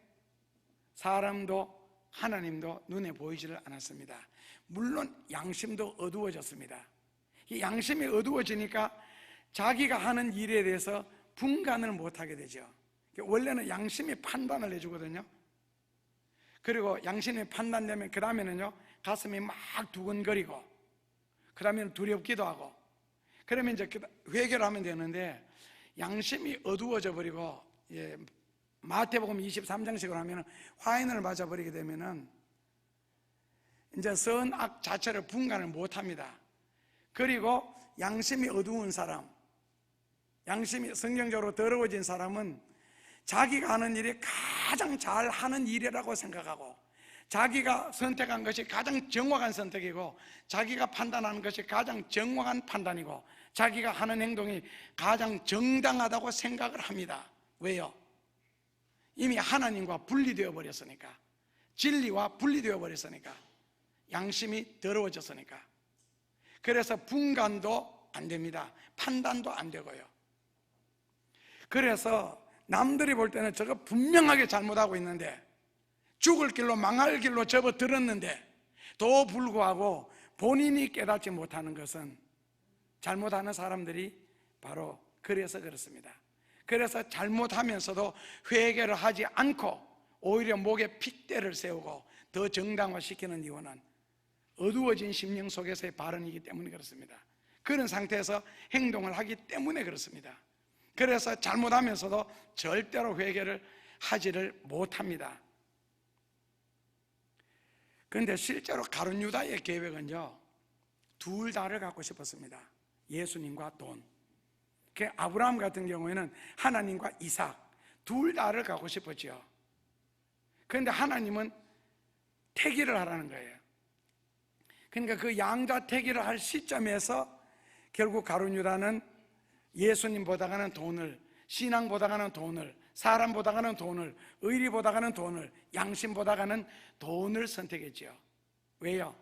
사람도 하나님도 눈에 보이지를 않았습니다. 물론 양심도 어두워졌습니다. 이 양심이 어두워지니까 자기가 하는 일에 대해서 분간을 못하게 되죠. 원래는 양심이 판단을 해주거든요. 그리고 양심이 판단되면 그 다음에는요 가슴이 막 두근거리고 그 다음에는 두렵기도 하고 그러면 이제 회개를 하면 되는데 양심이 어두워져 버리고 마태복음 23장씩으로 하면 화인을 맞아버리게 되면은 이제 선악 자체를 분간을 못합니다. 그리고 양심이 어두운 사람, 양심이 성경적으로 더러워진 사람은 자기가 하는 일이 가장 잘하는 일이라고 생각하고 자기가 선택한 것이 가장 정확한 선택이고 자기가 판단하는 것이 가장 정확한 판단이고 자기가 하는 행동이 가장 정당하다고 생각을 합니다. 왜요? 이미 하나님과 분리되어 버렸으니까, 진리와 분리되어 버렸으니까, 양심이 더러워졌으니까. 그래서 분간도 안 됩니다. 판단도 안 되고요. 그래서 남들이 볼 때는 저거 분명하게 잘못하고 있는데 죽을 길로 망할 길로 접어들었는데 도 불구하고 본인이 깨닫지 못하는 것은 잘못하는 사람들이 바로 그래서 그렇습니다. 그래서 잘못하면서도 회개를 하지 않고 오히려 목에 핏대를 세우고 더 정당화시키는 이유는 어두워진 심령 속에서의 발언이기 때문에 그렇습니다. 그런 상태에서 행동을 하기 때문에 그렇습니다. 그래서 잘못하면서도 절대로 회개를 하지를 못합니다. 그런데 실제로 가룟 유다의 계획은요 둘 다를 갖고 싶었습니다. 예수님과 돈. 그 아브라함 같은 경우에는 하나님과 이삭 둘 다를 갖고 싶었죠. 그런데 하나님은 태기를 하라는 거예요. 그러니까 그 양자 태기를 할 시점에서 결국 가룟 유다는 예수님보다가는 돈을, 신앙보다가는 돈을, 사람보다가는 돈을, 의리보다가는 돈을, 양심보다가는 돈을 선택했죠. 왜요?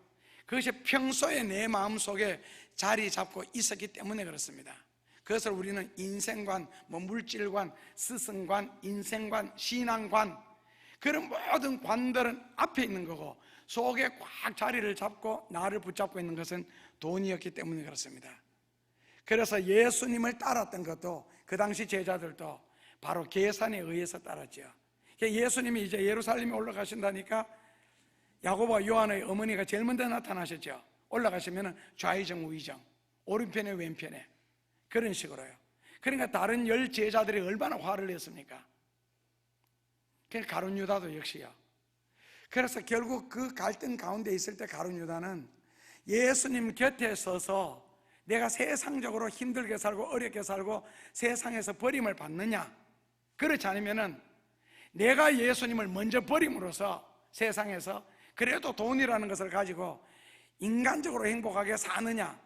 그것이 평소에 내 마음속에 자리 잡고 있었기 때문에 그렇습니다. 그것을 우리는 인생관, 물질관, 스승관, 인생관, 신앙관, 그런 모든 관들은 앞에 있는 거고 속에 꽉 자리를 잡고 나를 붙잡고 있는 것은 돈이었기 때문에 그렇습니다. 그래서 예수님을 따랐던 것도 그 당시 제자들도 바로 계산에 의해서 따랐죠. 예수님이 이제 예루살렘에 올라가신다니까 야고보와 요한의 어머니가 제일 먼저 나타나셨죠. 올라가시면 좌의정 우의정, 오른편에 왼편에, 그런 식으로요. 그러니까 다른 10 제자들이 얼마나 화를 냈습니까? 그러니까 가룟 유다도 역시요. 그래서 결국 그 갈등 가운데 있을 때 가룟 유다는 예수님 곁에 서서 내가 세상적으로 힘들게 살고 어렵게 살고 세상에서 버림을 받느냐, 그렇지 않으면은 내가 예수님을 먼저 버림으로써 세상에서 그래도 돈이라는 것을 가지고 인간적으로 행복하게 사느냐,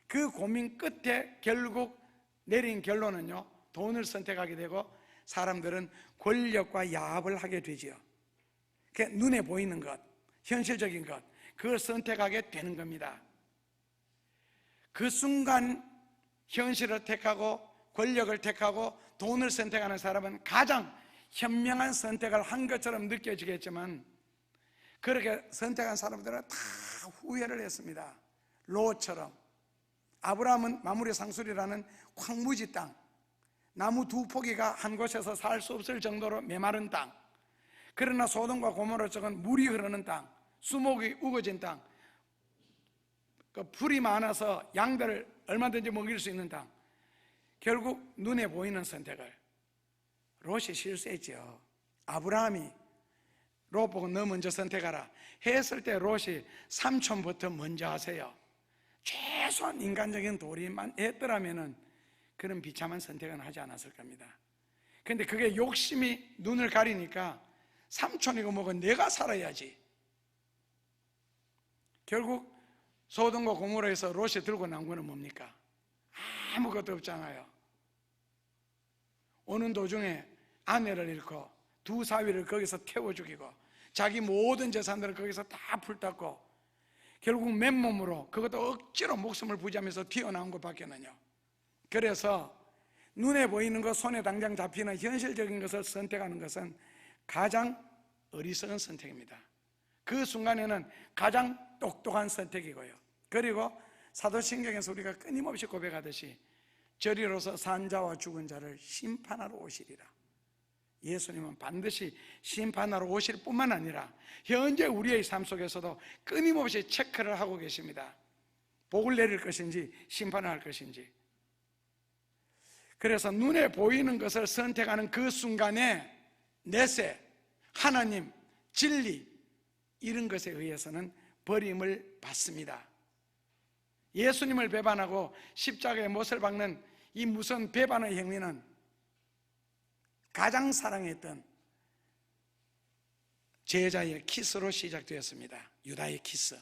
그 고민 끝에 결국 내린 결론은요, 돈을 선택하게 되고 사람들은 권력과 야합을 하게 되지요. 눈에 보이는 것, 현실적인 것, 그걸 선택하게 되는 겁니다. 그 순간 현실을 택하고 권력을 택하고 돈을 선택하는 사람은 가장 현명한 선택을 한 것처럼 느껴지겠지만 그렇게 선택한 사람들은 다 후회를 했습니다. 롯처럼. 아브라함은 마무리 상술이라는 황무지 땅, 나무 2포기가 한 곳에서 살 수 없을 정도로 메마른 땅, 그러나 소돔과 고모라 쪽은 물이 흐르는 땅, 수목이 우거진 땅, 그 풀이 많아서 양들을 얼마든지 먹일 수 있는 땅, 결국 눈에 보이는 선택을 롯이 실수했죠. 아브라함이 롯 보고 너 먼저 선택하라 했을 때 롯이 삼촌부터 먼저 하세요, 최소한 인간적인 도리만 했더라면 그런 비참한 선택은 하지 않았을 겁니다. 그런데 그게 욕심이 눈을 가리니까 삼촌이고 뭐고 내가 살아야지. 결국 소돔과 고모라에서 롯이 들고 나온 거는 뭡니까? 아무것도 없잖아요. 오는 도중에 아내를 잃고 2 사위를 거기서 태워 죽이고 자기 모든 재산들을 거기서 다 불탔고 결국 맨몸으로, 그것도 억지로 목숨을 부지하면서 튀어나온 것밖에는요. 그래서 눈에 보이는 것, 손에 당장 잡히는 현실적인 것을 선택하는 것은 가장 어리석은 선택입니다. 그 순간에는 가장 똑똑한 선택이고요. 그리고 사도신경에서 우리가 끊임없이 고백하듯이 저리로서 산 자와 죽은 자를 심판하러 오시리라. 예수님은 반드시 심판하러 오실 뿐만 아니라 현재 우리의 삶 속에서도 끊임없이 체크를 하고 계십니다. 복을 내릴 것인지 심판을 할 것인지. 그래서 눈에 보이는 것을 선택하는 그 순간에 내세, 하나님, 진리, 이런 것에 의해서는 버림을 받습니다. 예수님을 배반하고 십자가에 못을 박는 이 무슨 배반의 행위는 가장 사랑했던 제자의 키스로 시작되었습니다. 유다의 키스.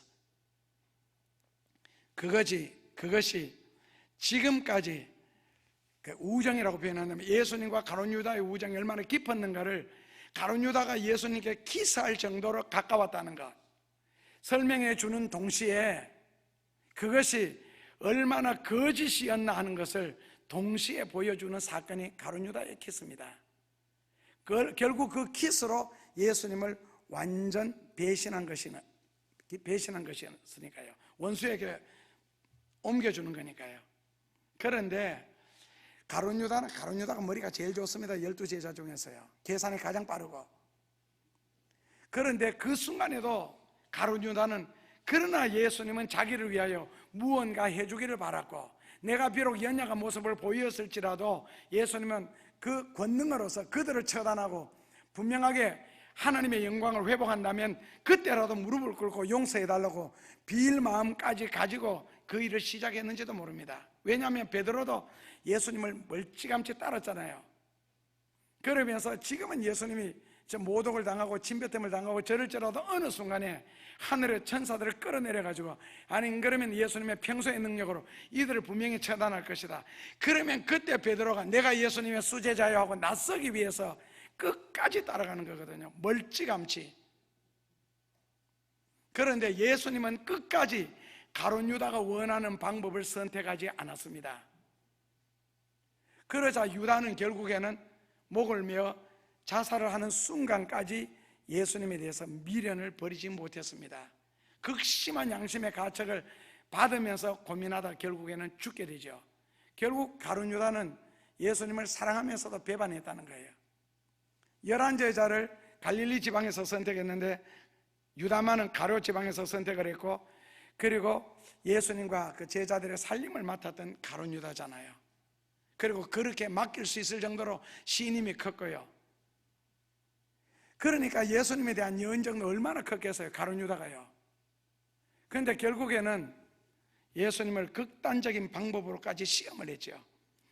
그것이 지금까지 그 우정이라고 표현한다면 예수님과 가룟 유다의 우정이 얼마나 깊었는가를 가룟 유다가 예수님께 키스할 정도로 가까웠다는 것 설명해 주는 동시에 그것이 얼마나 거짓이었나 하는 것을 동시에 보여주는 사건이 가룟 유다의 키스입니다. 결국 그 키스로 예수님을 완전 배신한 것이었으니까요. 원수에게 옮겨주는 거니까요. 그런데 가룟 유다가 머리가 제일 좋습니다. 12제자 중에서요. 계산이 가장 빠르고. 그런데 그 순간에도 가룟 유다는 그러나 예수님은 자기를 위하여 무언가 해주기를 바랐고 내가 비록 연약한 모습을 보였을지라도 예수님은 그 권능으로서 그들을 처단하고 분명하게 하나님의 영광을 회복한다면 그때라도 무릎을 꿇고 용서해달라고 빌 마음까지 가지고 그 일을 시작했는지도 모릅니다. 왜냐하면 베드로도 예수님을 멀찌감치 따랐잖아요. 그러면서 지금은 예수님이 모독을 당하고 침뱉음을 당하고 저럴지라도 어느 순간에 하늘의 천사들을 끌어내려가지고 아니 그러면 예수님의 평소의 능력으로 이들을 분명히 처단할 것이다. 그러면 그때 베드로가 내가 예수님의 수제자요 하고 낯서기 위해서 끝까지 따라가는 거거든요. 멀찌감치. 그런데 예수님은 끝까지 가룟 유다가 원하는 방법을 선택하지 않았습니다. 그러자 유다는 결국에는 목을 메어 자살을 하는 순간까지 예수님에 대해서 미련을 버리지 못했습니다. 극심한 양심의 가책을 받으면서 고민하다 결국에는 죽게 되죠. 결국 가룟 유다는 예수님을 사랑하면서도 배반했다는 거예요. 11제자를 갈릴리 지방에서 선택했는데 유다만은 가룟 지방에서 선택을 했고, 그리고 예수님과 그 제자들의 살림을 맡았던 가룟 유다잖아요. 그리고 그렇게 맡길 수 있을 정도로 신임이 컸고요. 그러니까 예수님에 대한 연정도 얼마나 컸겠어요, 가룟 유다가요. 그런데 결국에는 예수님을 극단적인 방법으로까지 시험을 했죠.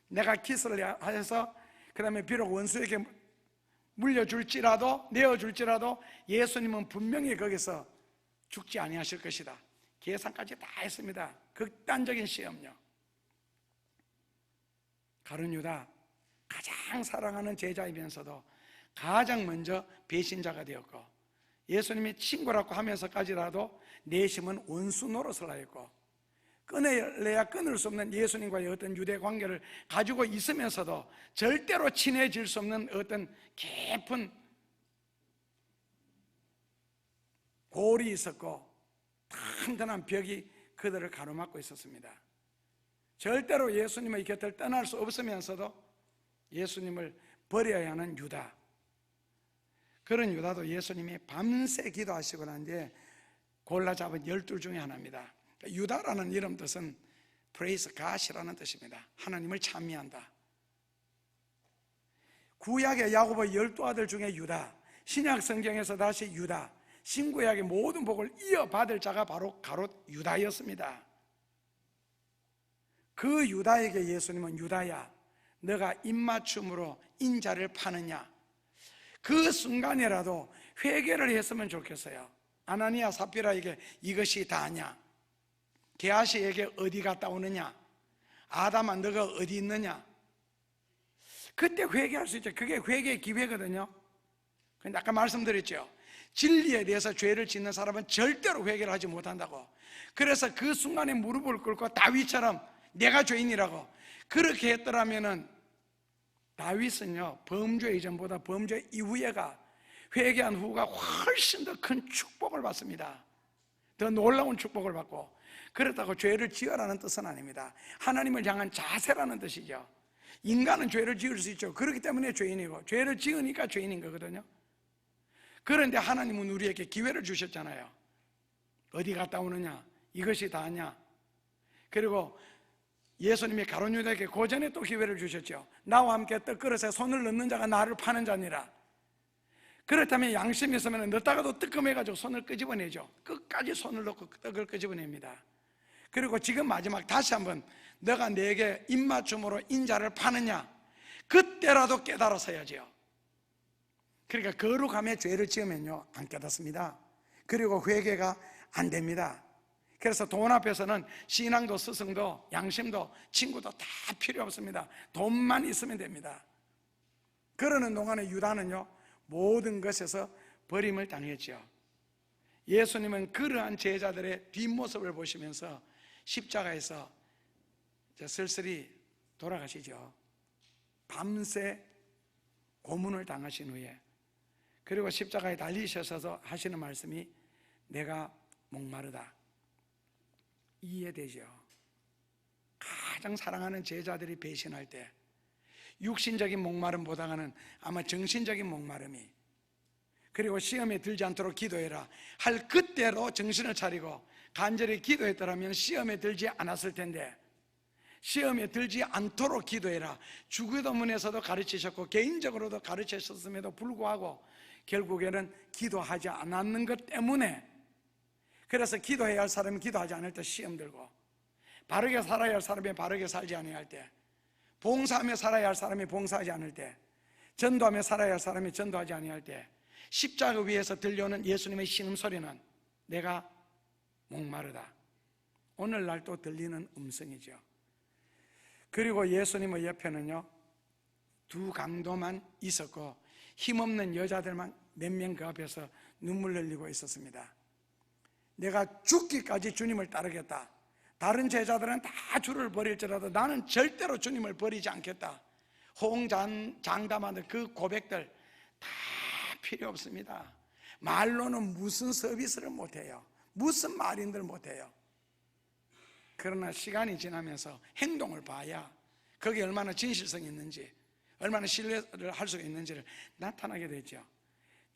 내가 기스를 해서 그 다음에 비록 원수에게 물려줄지라도, 내어줄지라도 예수님은 분명히 거기서 죽지 아니하실 것이다. 계산까지 다 했습니다. 극단적인 시험요. 가룟 유다, 가장 사랑하는 제자이면서도 가장 먼저 배신자가 되었고, 예수님이 친구라고 하면서까지라도 내심은 원수 노릇을 하였고, 끊어내야 끊을 수 없는 예수님과의 어떤 유대 관계를 가지고 있으면서도 절대로 친해질 수 없는 어떤 깊은 골이 있었고, 탄탄한 벽이 그들을 가로막고 있었습니다. 절대로 예수님의 곁을 떠날 수 없으면서도 예수님을 버려야 하는 유다, 그런 유다도 예수님이 밤새 기도하시고 난 뒤에 골라 잡은 12 중에 하나입니다. 유다라는 이름 뜻은 Praise God이라는 뜻입니다. 하나님을 찬미한다. 구약의 야고보의 12아들 중에 유다, 신약 성경에서 다시 유다, 신구약의 모든 복을 이어받을 자가 바로 가롯 유다였습니다. 그 유다에게 예수님은 유다야, 너가 입맞춤으로 인자를 파느냐, 그 순간이라도 회개를 했으면 좋겠어요. 아나니아 삽비라에게 이것이 다냐, 게하시에게 어디 갔다 오느냐, 아담아 너가 어디 있느냐, 그때 회개할 수 있죠. 그게 회개의 기회거든요. 그런데 아까 말씀드렸죠, 진리에 대해서 죄를 짓는 사람은 절대로 회개를 하지 못한다고. 그래서 그 순간에 무릎을 꿇고 다윗처럼 내가 죄인이라고 그렇게 했더라면은, 다윗은요 범죄 이전보다 범죄 이후에가, 회개한 후가 훨씬 더 큰 축복을 받습니다. 더 놀라운 축복을 받고. 그렇다고 죄를 지으라는 뜻은 아닙니다. 하나님을 향한 자세라는 뜻이죠. 인간은 죄를 지을 수 있죠. 그렇기 때문에 죄인이고, 죄를 지으니까 죄인인 거거든요. 그런데 하나님은 우리에게 기회를 주셨잖아요. 어디 갔다 오느냐, 이것이 다냐. 그리고 예수님이 가룟 유다에게 그 전에 또 기회를 주셨죠. 나와 함께 떡그릇에 손을 넣는 자가 나를 파는 자니라. 그렇다면 양심이 있으면 넣다가도 뜨끔해가지고 손을 끄집어내죠. 끝까지 손을 넣고 떡을 끄집어냅니다. 그리고 지금 마지막 다시 한번, 너가 내게 입맞춤으로 인자를 파느냐, 그때라도 깨달아서야지요. 그러니까 거룩함에 죄를 지으면요 안 깨닫습니다. 그리고 회개가 안 됩니다. 그래서 돈 앞에서는 신앙도 스승도 양심도 친구도 다 필요 없습니다. 돈만 있으면 됩니다. 그러는 동안에 유다는요 모든 것에서 버림을 당했죠. 예수님은 그러한 제자들의 뒷모습을 보시면서 십자가에서 쓸쓸히 돌아가시죠. 밤새 고문을 당하신 후에. 그리고 십자가에 달리셔서 하시는 말씀이 내가 목마르다. 이해되죠? 가장 사랑하는 제자들이 배신할 때 육신적인 목마름보다는 아마 정신적인 목마름이, 그리고 시험에 들지 않도록 기도해라 할 그때로 정신을 차리고 간절히 기도했더라면 시험에 들지 않았을 텐데, 시험에 들지 않도록 기도해라 주기도문에서도 가르치셨고 개인적으로도 가르치셨음에도 불구하고 결국에는 기도하지 않았는 것 때문에, 그래서 기도해야 할 사람이 기도하지 않을 때 시험 들고, 바르게 살아야 할 사람이 바르게 살지 아니할 때, 봉사하며 살아야 할 사람이 봉사하지 않을 때, 전도하며 살아야 할 사람이 전도하지 아니할 때, 십자가 위에서 들려오는 예수님의 신음소리는 내가 목마르다. 오늘날 또 들리는 음성이죠. 그리고 예수님의 옆에는요 2 강도만 있었고 힘없는 여자들만 몇 명 그 앞에서 눈물 흘리고 있었습니다. 내가 죽기까지 주님을 따르겠다. 다른 제자들은 다 주를 버릴지라도 나는 절대로 주님을 버리지 않겠다. 호응장담하는 그 고백들 다 필요 없습니다. 말로는 무슨 서비스를 못해요. 무슨 말인들 못해요. 그러나 시간이 지나면서 행동을 봐야 거기에 얼마나 진실성이 있는지, 얼마나 신뢰를 할 수 있는지를 나타나게 되죠.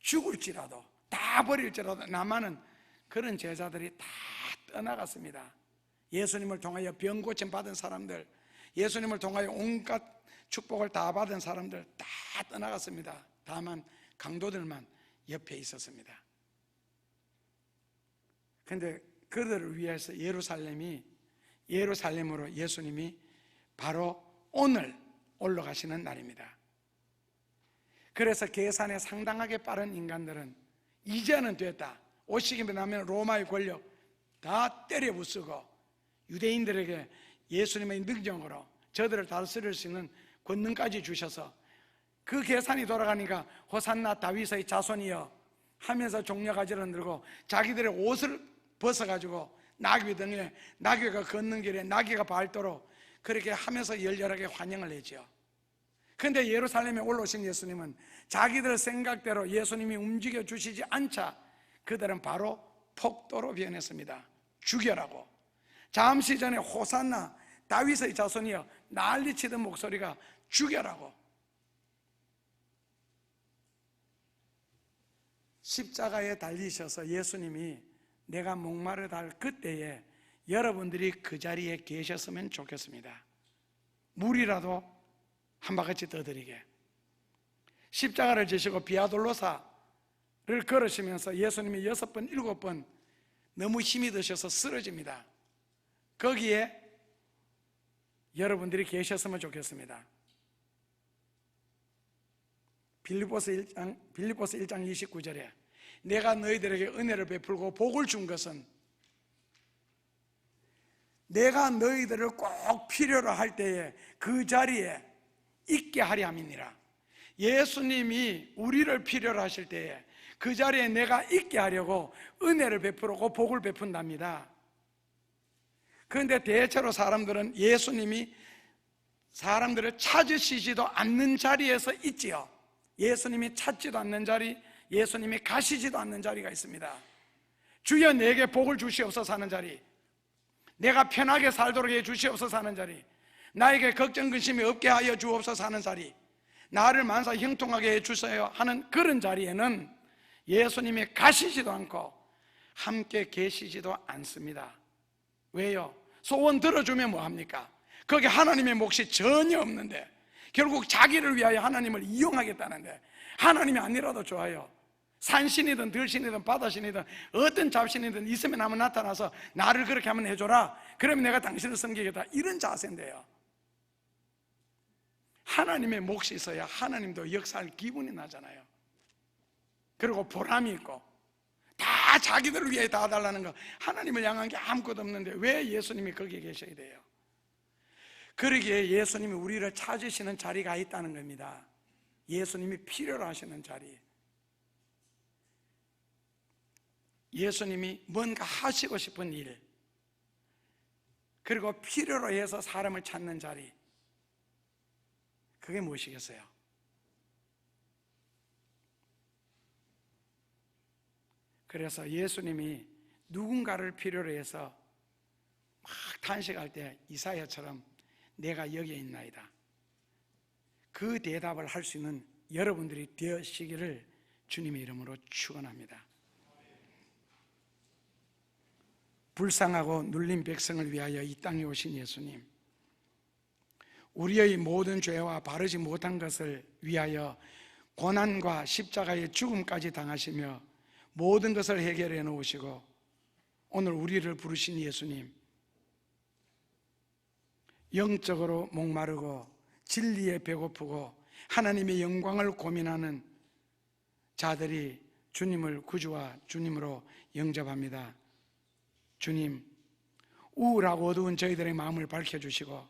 죽을지라도, 다 버릴지라도 남아는 그런 제자들이 다 떠나갔습니다. 예수님을 통하여 병 고침 받은 사람들, 예수님을 통하여 온갖 축복을 다 받은 사람들 다 떠나갔습니다. 다만 강도들만 옆에 있었습니다. 그런데 그들을 위해서 예루살렘으로 예수님이 바로 오늘 올라가시는 날입니다. 그래서 계산에 상당하게 빠른 인간들은 이제는 됐다, 오시기 나면 로마의 권력 다 때려 부수고 유대인들에게 예수님의 능력으로 저들을 다스릴 수 있는 권능까지 주셔서 그 계산이 돌아가니까 호산나 다윗의 자손이여 하면서 종려가지를 들고 자기들의 옷을 벗어가지고 나귀 등에, 나귀가 걷는 길에 나귀가 밟도록 그렇게 하면서 열렬하게 환영을 했죠. 그런데 예루살렘에 올라오신 예수님은 자기들 생각대로 예수님이 움직여 주시지 않자 그들은 바로 폭도로 변했습니다. 죽여라고. 잠시 전에 호산나 다윗의 자손이여 난리치던 목소리가 죽여라고. 십자가에 달리셔서 예수님이 내가 목마르다 할 그때에 여러분들이 그 자리에 계셨으면 좋겠습니다. 물이라도 한 바가지 더 드리게. 십자가를 지시고 비아돌로사를 걸으시면서 예수님이 6번, 7번 너무 힘이 드셔서 쓰러집니다. 거기에 여러분들이 계셨으면 좋겠습니다. 빌립보서 1장 29절에 내가 너희들에게 은혜를 베풀고 복을 준 것은 내가 너희들을 꼭 필요로 할 때에 그 자리에 있게 하려 함이니라. 예수님이 우리를 필요로 하실 때에 그 자리에 내가 있게 하려고 은혜를 베풀고 복을 베푼답니다. 그런데 대체로 사람들은 예수님이 사람들을 찾으시지도 않는 자리에서 있지요. 예수님이 찾지도 않는 자리, 예수님이 가시지도 않는 자리가 있습니다. 주여 내게 복을 주시옵소서 하는 자리, 내가 편하게 살도록 해 주시옵소서 하는 자리, 나에게 걱정 근심이 없게 하여 주옵소서 하는 자리, 나를 만사 형통하게 해 주세요 하는 그런 자리에는 예수님이 가시지도 않고 함께 계시지도 않습니다. 왜요? 소원 들어주면 뭐합니까? 거기 하나님의 몫이 전혀 없는데 결국 자기를 위하여 하나님을 이용하겠다는데, 하나님이 아니라도 좋아요. 산신이든 들신이든 바다신이든 어떤 잡신이든 있으면 한번 나타나서 나를 그렇게 한번 해줘라, 그러면 내가 당신을 섬기겠다, 이런 자세인데요. 하나님의 몫이 있어야 하나님도 역사할 기분이 나잖아요. 그리고 보람이 있고, 다 자기들을 위해 다 달라는 거, 하나님을 향한 게 아무것도 없는데 왜 예수님이 거기에 계셔야 돼요? 그러기에 예수님이 우리를 찾으시는 자리가 있다는 겁니다. 예수님이 필요로 하시는 자리, 예수님이 뭔가 하시고 싶은 일, 그리고 필요로 해서 사람을 찾는 자리, 그게 무엇이겠어요? 그래서 예수님이 누군가를 필요로 해서 막 탄식할 때 이사야처럼 내가 여기에 있나이다, 그 대답을 할 수 있는 여러분들이 되시기를 주님의 이름으로 축원합니다. 불쌍하고 눌린 백성을 위하여 이 땅에 오신 예수님, 우리의 모든 죄와 바르지 못한 것을 위하여 고난과 십자가의 죽음까지 당하시며 모든 것을 해결해 놓으시고 오늘 우리를 부르신 예수님, 영적으로 목마르고 진리에 배고프고 하나님의 영광을 고민하는 자들이 주님을 구주와 주님으로 영접합니다. 주님, 우울하고 어두운 저희들의 마음을 밝혀주시고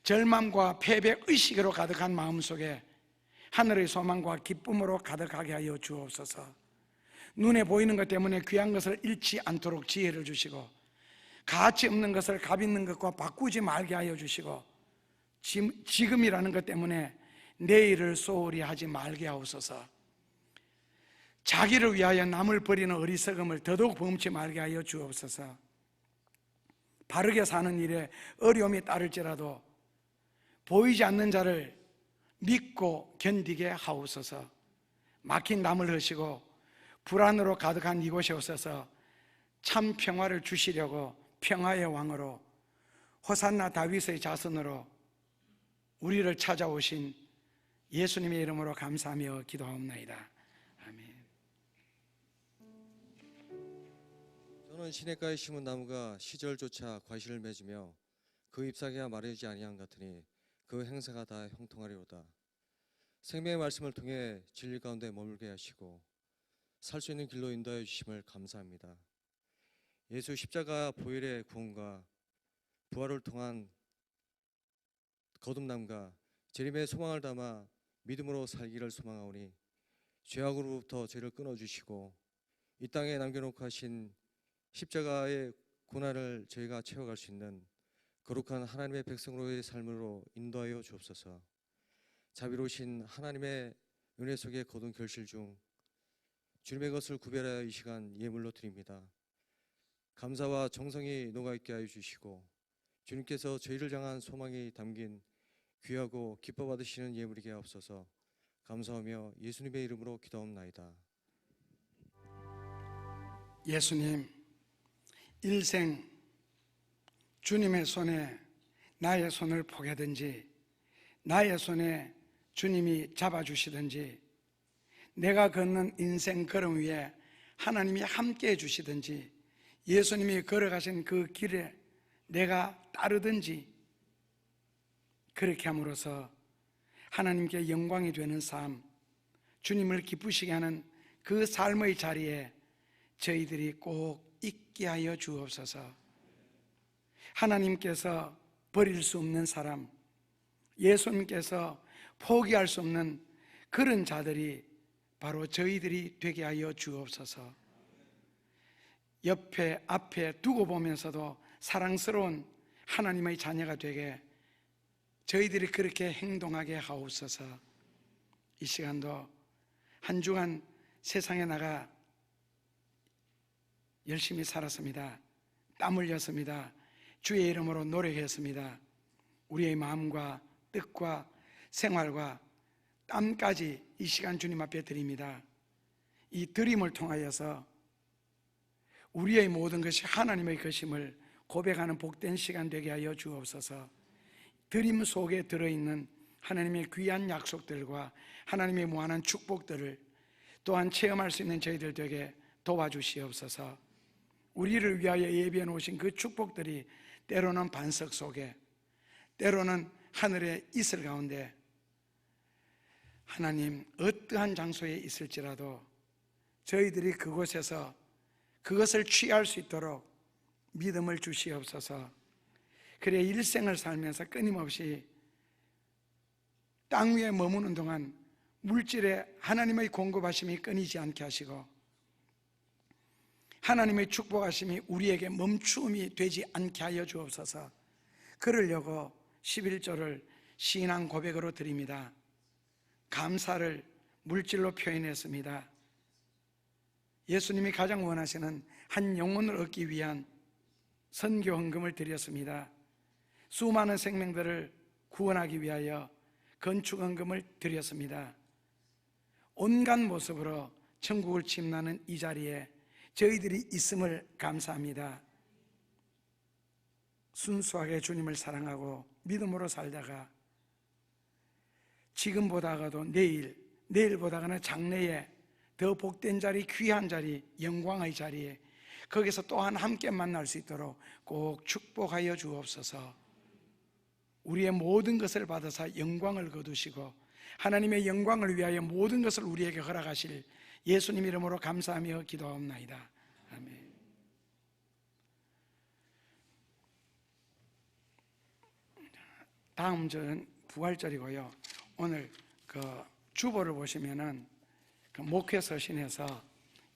절망과 패배 의식으로 가득한 마음속에 하늘의 소망과 기쁨으로 가득하게 하여 주옵소서. 눈에 보이는 것 때문에 귀한 것을 잃지 않도록 지혜를 주시고, 가치 없는 것을 값 있는 것과 바꾸지 말게 하여 주시고, 지금이라는 것 때문에 내일을 소홀히 하지 말게 하옵소서. 자기를 위하여 남을 버리는 어리석음을 더더욱 범치 말게 하여 주옵소서. 바르게 사는 일에 어려움이 따를지라도 보이지 않는 자를 믿고 견디게 하옵소서. 막힌 담을 허시고 불안으로 가득한 이곳에 오셔서 참 평화를 주시려고 평화의 왕으로 호산나 다윗의 자손으로 우리를 찾아오신 예수님의 이름으로 감사하며 기도하옵나이다. 아멘. 저는 시냇가에 심은 나무가 시절조차 과실을 맺으며 그 잎사귀가 마르지 아니한 같으니 그 행사가 다 형통하리로다. 생명의 말씀을 통해 진리 가운데 머물게 하시고 살 수 있는 길로 인도하여 주심을 감사합니다. 예수 십자가 보혈의 구원과 부활을 통한 거듭남과 재림의 소망을 담아 믿음으로 살기를 소망하오니 죄악으로부터 죄를 끊어주시고 이 땅에 남겨놓고 하신 십자가의 고난을 저희가 채워갈 수 있는 거룩한 하나님의 백성으로의 삶으로 인도하여 주옵소서. 자비로우신 하나님의 은혜 속에 거둔 결실 중 주님의 것을 구별하여 이 시간 예물로 드립니다. 감사와 정성이 녹아있게 하여 주시고 주님께서 저희를 향한 소망이 담긴 귀하고 기뻐 받으시는 예물이게 하옵소서. 감사하며 예수님의 이름으로 기도하옵나이다. 예수님, 일생 주님의 손에 나의 손을 포개든지 나의 손에 주님이 잡아주시든지 내가 걷는 인생 걸음 위에 하나님이 함께 해주시든지 예수님이 걸어가신 그 길에 내가 따르든지 그렇게 함으로써 하나님께 영광이 되는 삶, 주님을 기쁘시게 하는 그 삶의 자리에 저희들이 꼭 있게 하여 주옵소서. 하나님께서 버릴 수 없는 사람, 예수님께서 포기할 수 없는 그런 자들이 바로 저희들이 되게 하여 주옵소서. 옆에 앞에 두고 보면서도 사랑스러운 하나님의 자녀가 되게 저희들이 그렇게 행동하게 하옵소서. 이 시간도 한 주간 세상에 나가 열심히 살았습니다. 땀 흘렸습니다. 주의 이름으로 노력했습니다. 우리의 마음과 뜻과 생활과 땀까지 이 시간 주님 앞에 드립니다. 이 드림을 통하여서 우리의 모든 것이 하나님의 것임을 고백하는 복된 시간 되게 하여 주옵소서. 드림 속에 들어있는 하나님의 귀한 약속들과 하나님의 무한한 축복들을 또한 체험할 수 있는 저희들 되게 도와주시옵소서. 우리를 위하여 예비해 놓으신 그 축복들이 때로는 반석 속에, 때로는 하늘의 이슬 가운데, 하나님 어떠한 장소에 있을지라도 저희들이 그곳에서 그것을 취할 수 있도록 믿음을 주시옵소서. 그래 일생을 살면서 끊임없이 땅 위에 머무는 동안 물질에 하나님의 공급하심이 끊이지 않게 하시고 하나님의 축복하심이 우리에게 멈춤이 되지 않게 하여 주옵소서. 그러려고 11조를 신앙 고백으로 드립니다. 감사를 물질로 표현했습니다. 예수님이 가장 원하시는 한 영혼을 얻기 위한 선교 헌금을 드렸습니다. 수많은 생명들을 구원하기 위하여 건축 헌금을 드렸습니다. 온갖 모습으로 천국을 침나는 이 자리에 저희들이 있음을 감사합니다. 순수하게 주님을 사랑하고 믿음으로 살다가 지금보다가도 내일보다가는 장래에 더 복된 자리, 귀한 자리, 영광의 자리에 거기서 또한 함께 만날 수 있도록 꼭 축복하여 주옵소서. 우리의 모든 것을 받아서 영광을 거두시고 하나님의 영광을 위하여 모든 것을 우리에게 허락하실 예수님 이름으로 감사하며 기도하옵나이다. 아멘. 다음 주는 부활절이고요. 오늘 그 주보를 보시면은 그 목회 서신에서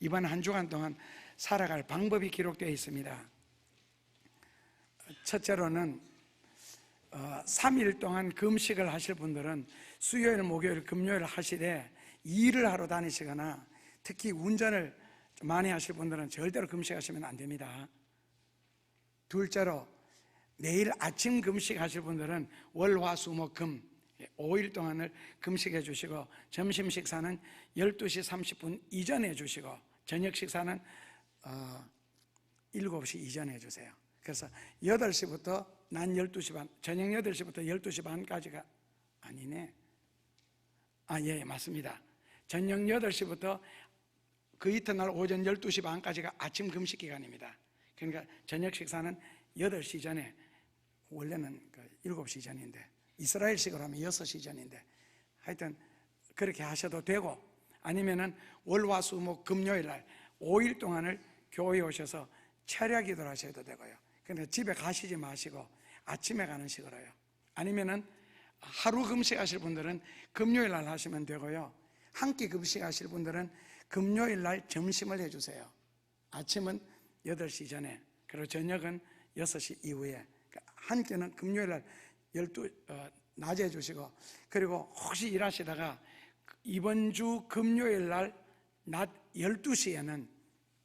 이번 한 주간 동안 살아갈 방법이 기록되어 있습니다. 첫째로는 3일 동안 금식을 하실 분들은 수요일, 목요일, 금요일 하시되 일을 하러 다니시거나 특히 운전을 많이 하실 분들은 절대로 금식하시면 안 됩니다. 둘째로 내일 아침 금식하실 분들은 월, 화, 수, 목, 금 5일 동안을 금식해 주시고 점심 식사는 12시 30분 이전에 주시고 저녁 식사는 7시 이전에 해주세요. 그래서 8시부터 낮 12시 반, 저녁 8시부터 12시 반까지가 아니네. 예, 맞습니다. 저녁 8시부터 그 이튿날 오전 12시 반까지가 아침 금식 기간입니다. 그러니까 저녁 식사는 8시 전에, 원래는 7시 전인데 이스라엘식으로 하면 6시 전인데 하여튼 그렇게 하셔도 되고, 아니면은 월, 화, 수, 목, 금요일 날 5일 동안을 교회에 오셔서 철야 기도를 하셔도 되고요. 그러니까 집에 가시지 마시고 아침에 가는 식으로요. 아니면은 하루 금식하실 분들은 금요일 날 하시면 되고요. 한 끼 금식하실 분들은 금요일 날 점심을 해주세요. 아침은 8시 전에, 그리고 저녁은 6시 이후에. 한 끼는 금요일 날 낮에 해주시고, 그리고 혹시 일하시다가 이번 주 금요일 날 낮 12시에는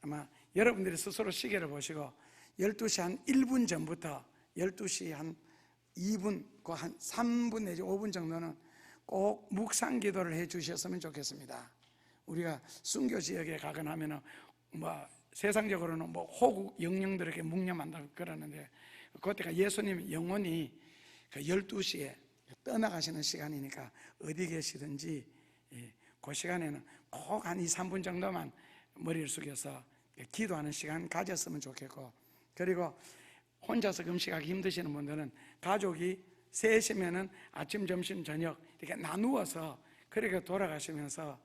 아마 여러분들이 스스로 시계를 보시고 12시 한 1분 전부터 12시 한 2분, 그 한 3분 내지 5분 정도는 꼭 묵상 기도를 해 주셨으면 좋겠습니다. 우리가 순교 지역에 가거나 하면은 세상적으로는 호국 영령들에게 묵념한다고 그러는데, 그때가 예수님 영혼이 그 12시에 떠나가시는 시간이니까 어디 계시든지 그 시간에는 꼭 한 2, 3분 정도만 머리를 숙여서 기도하는 시간 가졌으면 좋겠고, 그리고 혼자서 금식하기 힘드시는 분들은 가족이 셋이면은 아침, 점심, 저녁 이렇게 나누어서 그렇게 돌아가시면서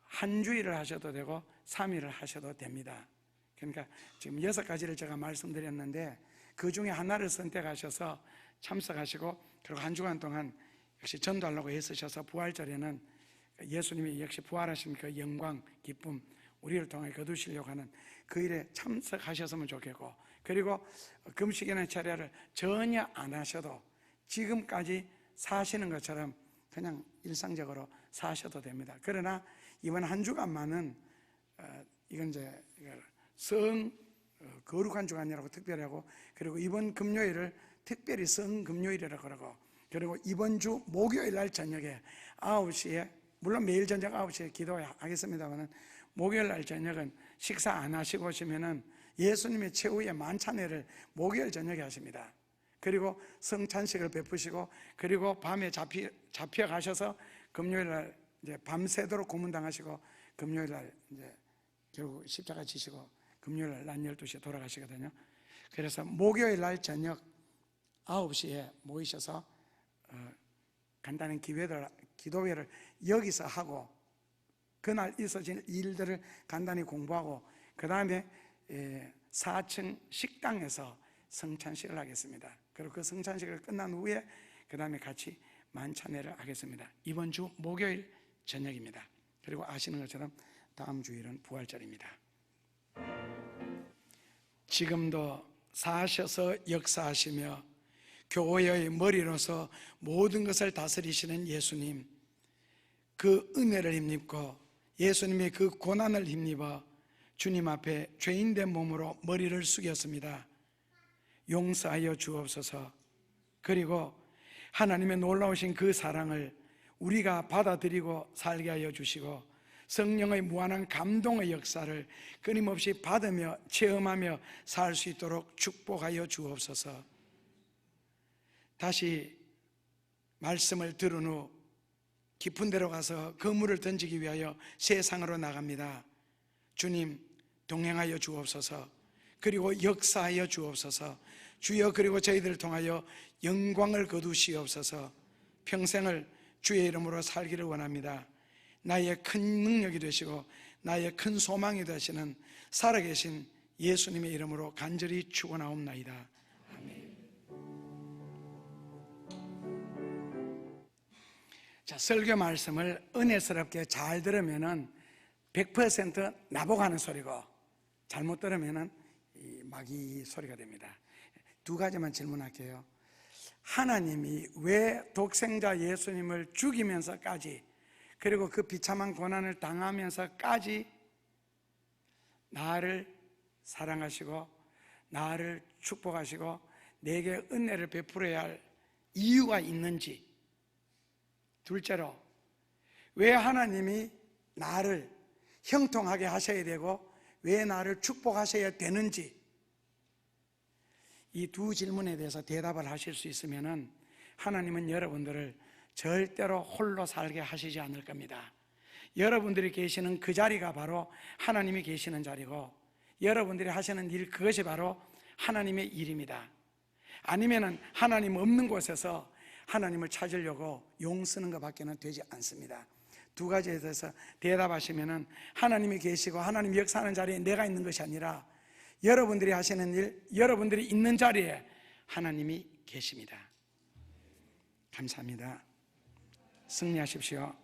한 주일을 하셔도 되고 3일을 하셔도 됩니다. 그러니까 지금 6가지를 제가 말씀드렸는데 그 중에 하나를 선택하셔서 참석하시고, 그리고 한 주간 동안 역시 전도하려고 애쓰셔서 부활절에는 예수님이 역시 부활하신 그 영광, 기쁨 우리를 통해 거두시려고 하는 그 일에 참석하셨으면 좋겠고, 그리고 금식이나 철야를 전혀 안 하셔도 지금까지 사시는 것처럼 그냥 일상적으로 사셔도 됩니다. 그러나 이번 한 주간만은 이건 이제 거룩한 주간이라고 특별히 하고, 그리고 이번 금요일을 특별히 성금요일이라고 그러고, 그리고 이번 주 목요일 날 저녁에 9시에, 물론 매일 저녁 9시에 기도하겠습니다만 목요일 날 저녁은 식사 안 하시고 오시면은 예수님의 최후의 만찬회를 목요일 저녁에 하십니다. 그리고 성찬식을 베푸시고, 그리고 밤에 잡혀 가셔서 금요일 날 이제 밤새도록 고문당하시고, 금요일 날 이제 결국 십자가 지시고 금요일 날 낮 12시에 돌아가시거든요. 그래서 목요일 날 저녁 9시에 모이셔서 간단한 기도회를 여기서 하고, 그날 있어진 일들을 간단히 공부하고, 그 다음에 4층 식당에서 성찬식을 하겠습니다. 그리고 그 성찬식을 끝난 후에 그 다음에 같이 만찬회를 하겠습니다. 이번 주 목요일 저녁입니다. 그리고 아시는 것처럼 다음 주일은 부활절입니다. 지금도 사셔서 역사하시며 교회의 머리로서 모든 것을 다스리시는 예수님, 그 은혜를 힘입고 예수님의 그 고난을 힘입어 주님 앞에 죄인된 몸으로 머리를 숙였습니다. 용서하여 주옵소서. 그리고 하나님의 놀라우신 그 사랑을 우리가 받아들이고 살게 하여 주시고, 성령의 무한한 감동의 역사를 끊임없이 받으며 체험하며 살 수 있도록 축복하여 주옵소서. 다시 말씀을 들은 후 깊은 데로 가서 그물을 던지기 위하여 세상으로 나갑니다. 주님 동행하여 주옵소서. 그리고 역사하여 주옵소서. 주여, 그리고 저희들을 통하여 영광을 거두시옵소서. 평생을 주의 이름으로 살기를 원합니다. 나의 큰 능력이 되시고 나의 큰 소망이 되시는 살아계신 예수님의 이름으로 간절히 축원하옵나이다. 아멘. 자, 설교 말씀을 은혜스럽게 잘 들으면은 100% 나보고 하는 소리고 잘못 들으면은 이 마귀 소리가 됩니다. 두 가지만 질문할게요. 하나님이 왜 독생자 예수님을 죽이면서까지 그리고 그 비참한 고난을 당하면서까지 나를 사랑하시고 나를 축복하시고 내게 은혜를 베풀어야 할 이유가 있는지, 둘째로 왜 하나님이 나를 형통하게 하셔야 되고 왜 나를 축복하셔야 되는지, 이 두 질문에 대해서 대답을 하실 수 있으면은 하나님은 여러분들을 절대로 홀로 살게 하시지 않을 겁니다. 여러분들이 계시는 그 자리가 바로 하나님이 계시는 자리고 여러분들이 하시는 일, 그것이 바로 하나님의 일입니다. 아니면은 하나님 없는 곳에서 하나님을 찾으려고 용 쓰는 것밖에는 되지 않습니다. 두 가지에 대해서 대답하시면은 하나님이 계시고 하나님이 역사하는 자리에 내가 있는 것이 아니라 여러분들이 하시는 일, 여러분들이 있는 자리에 하나님이 계십니다. 감사합니다. 승리하십시오.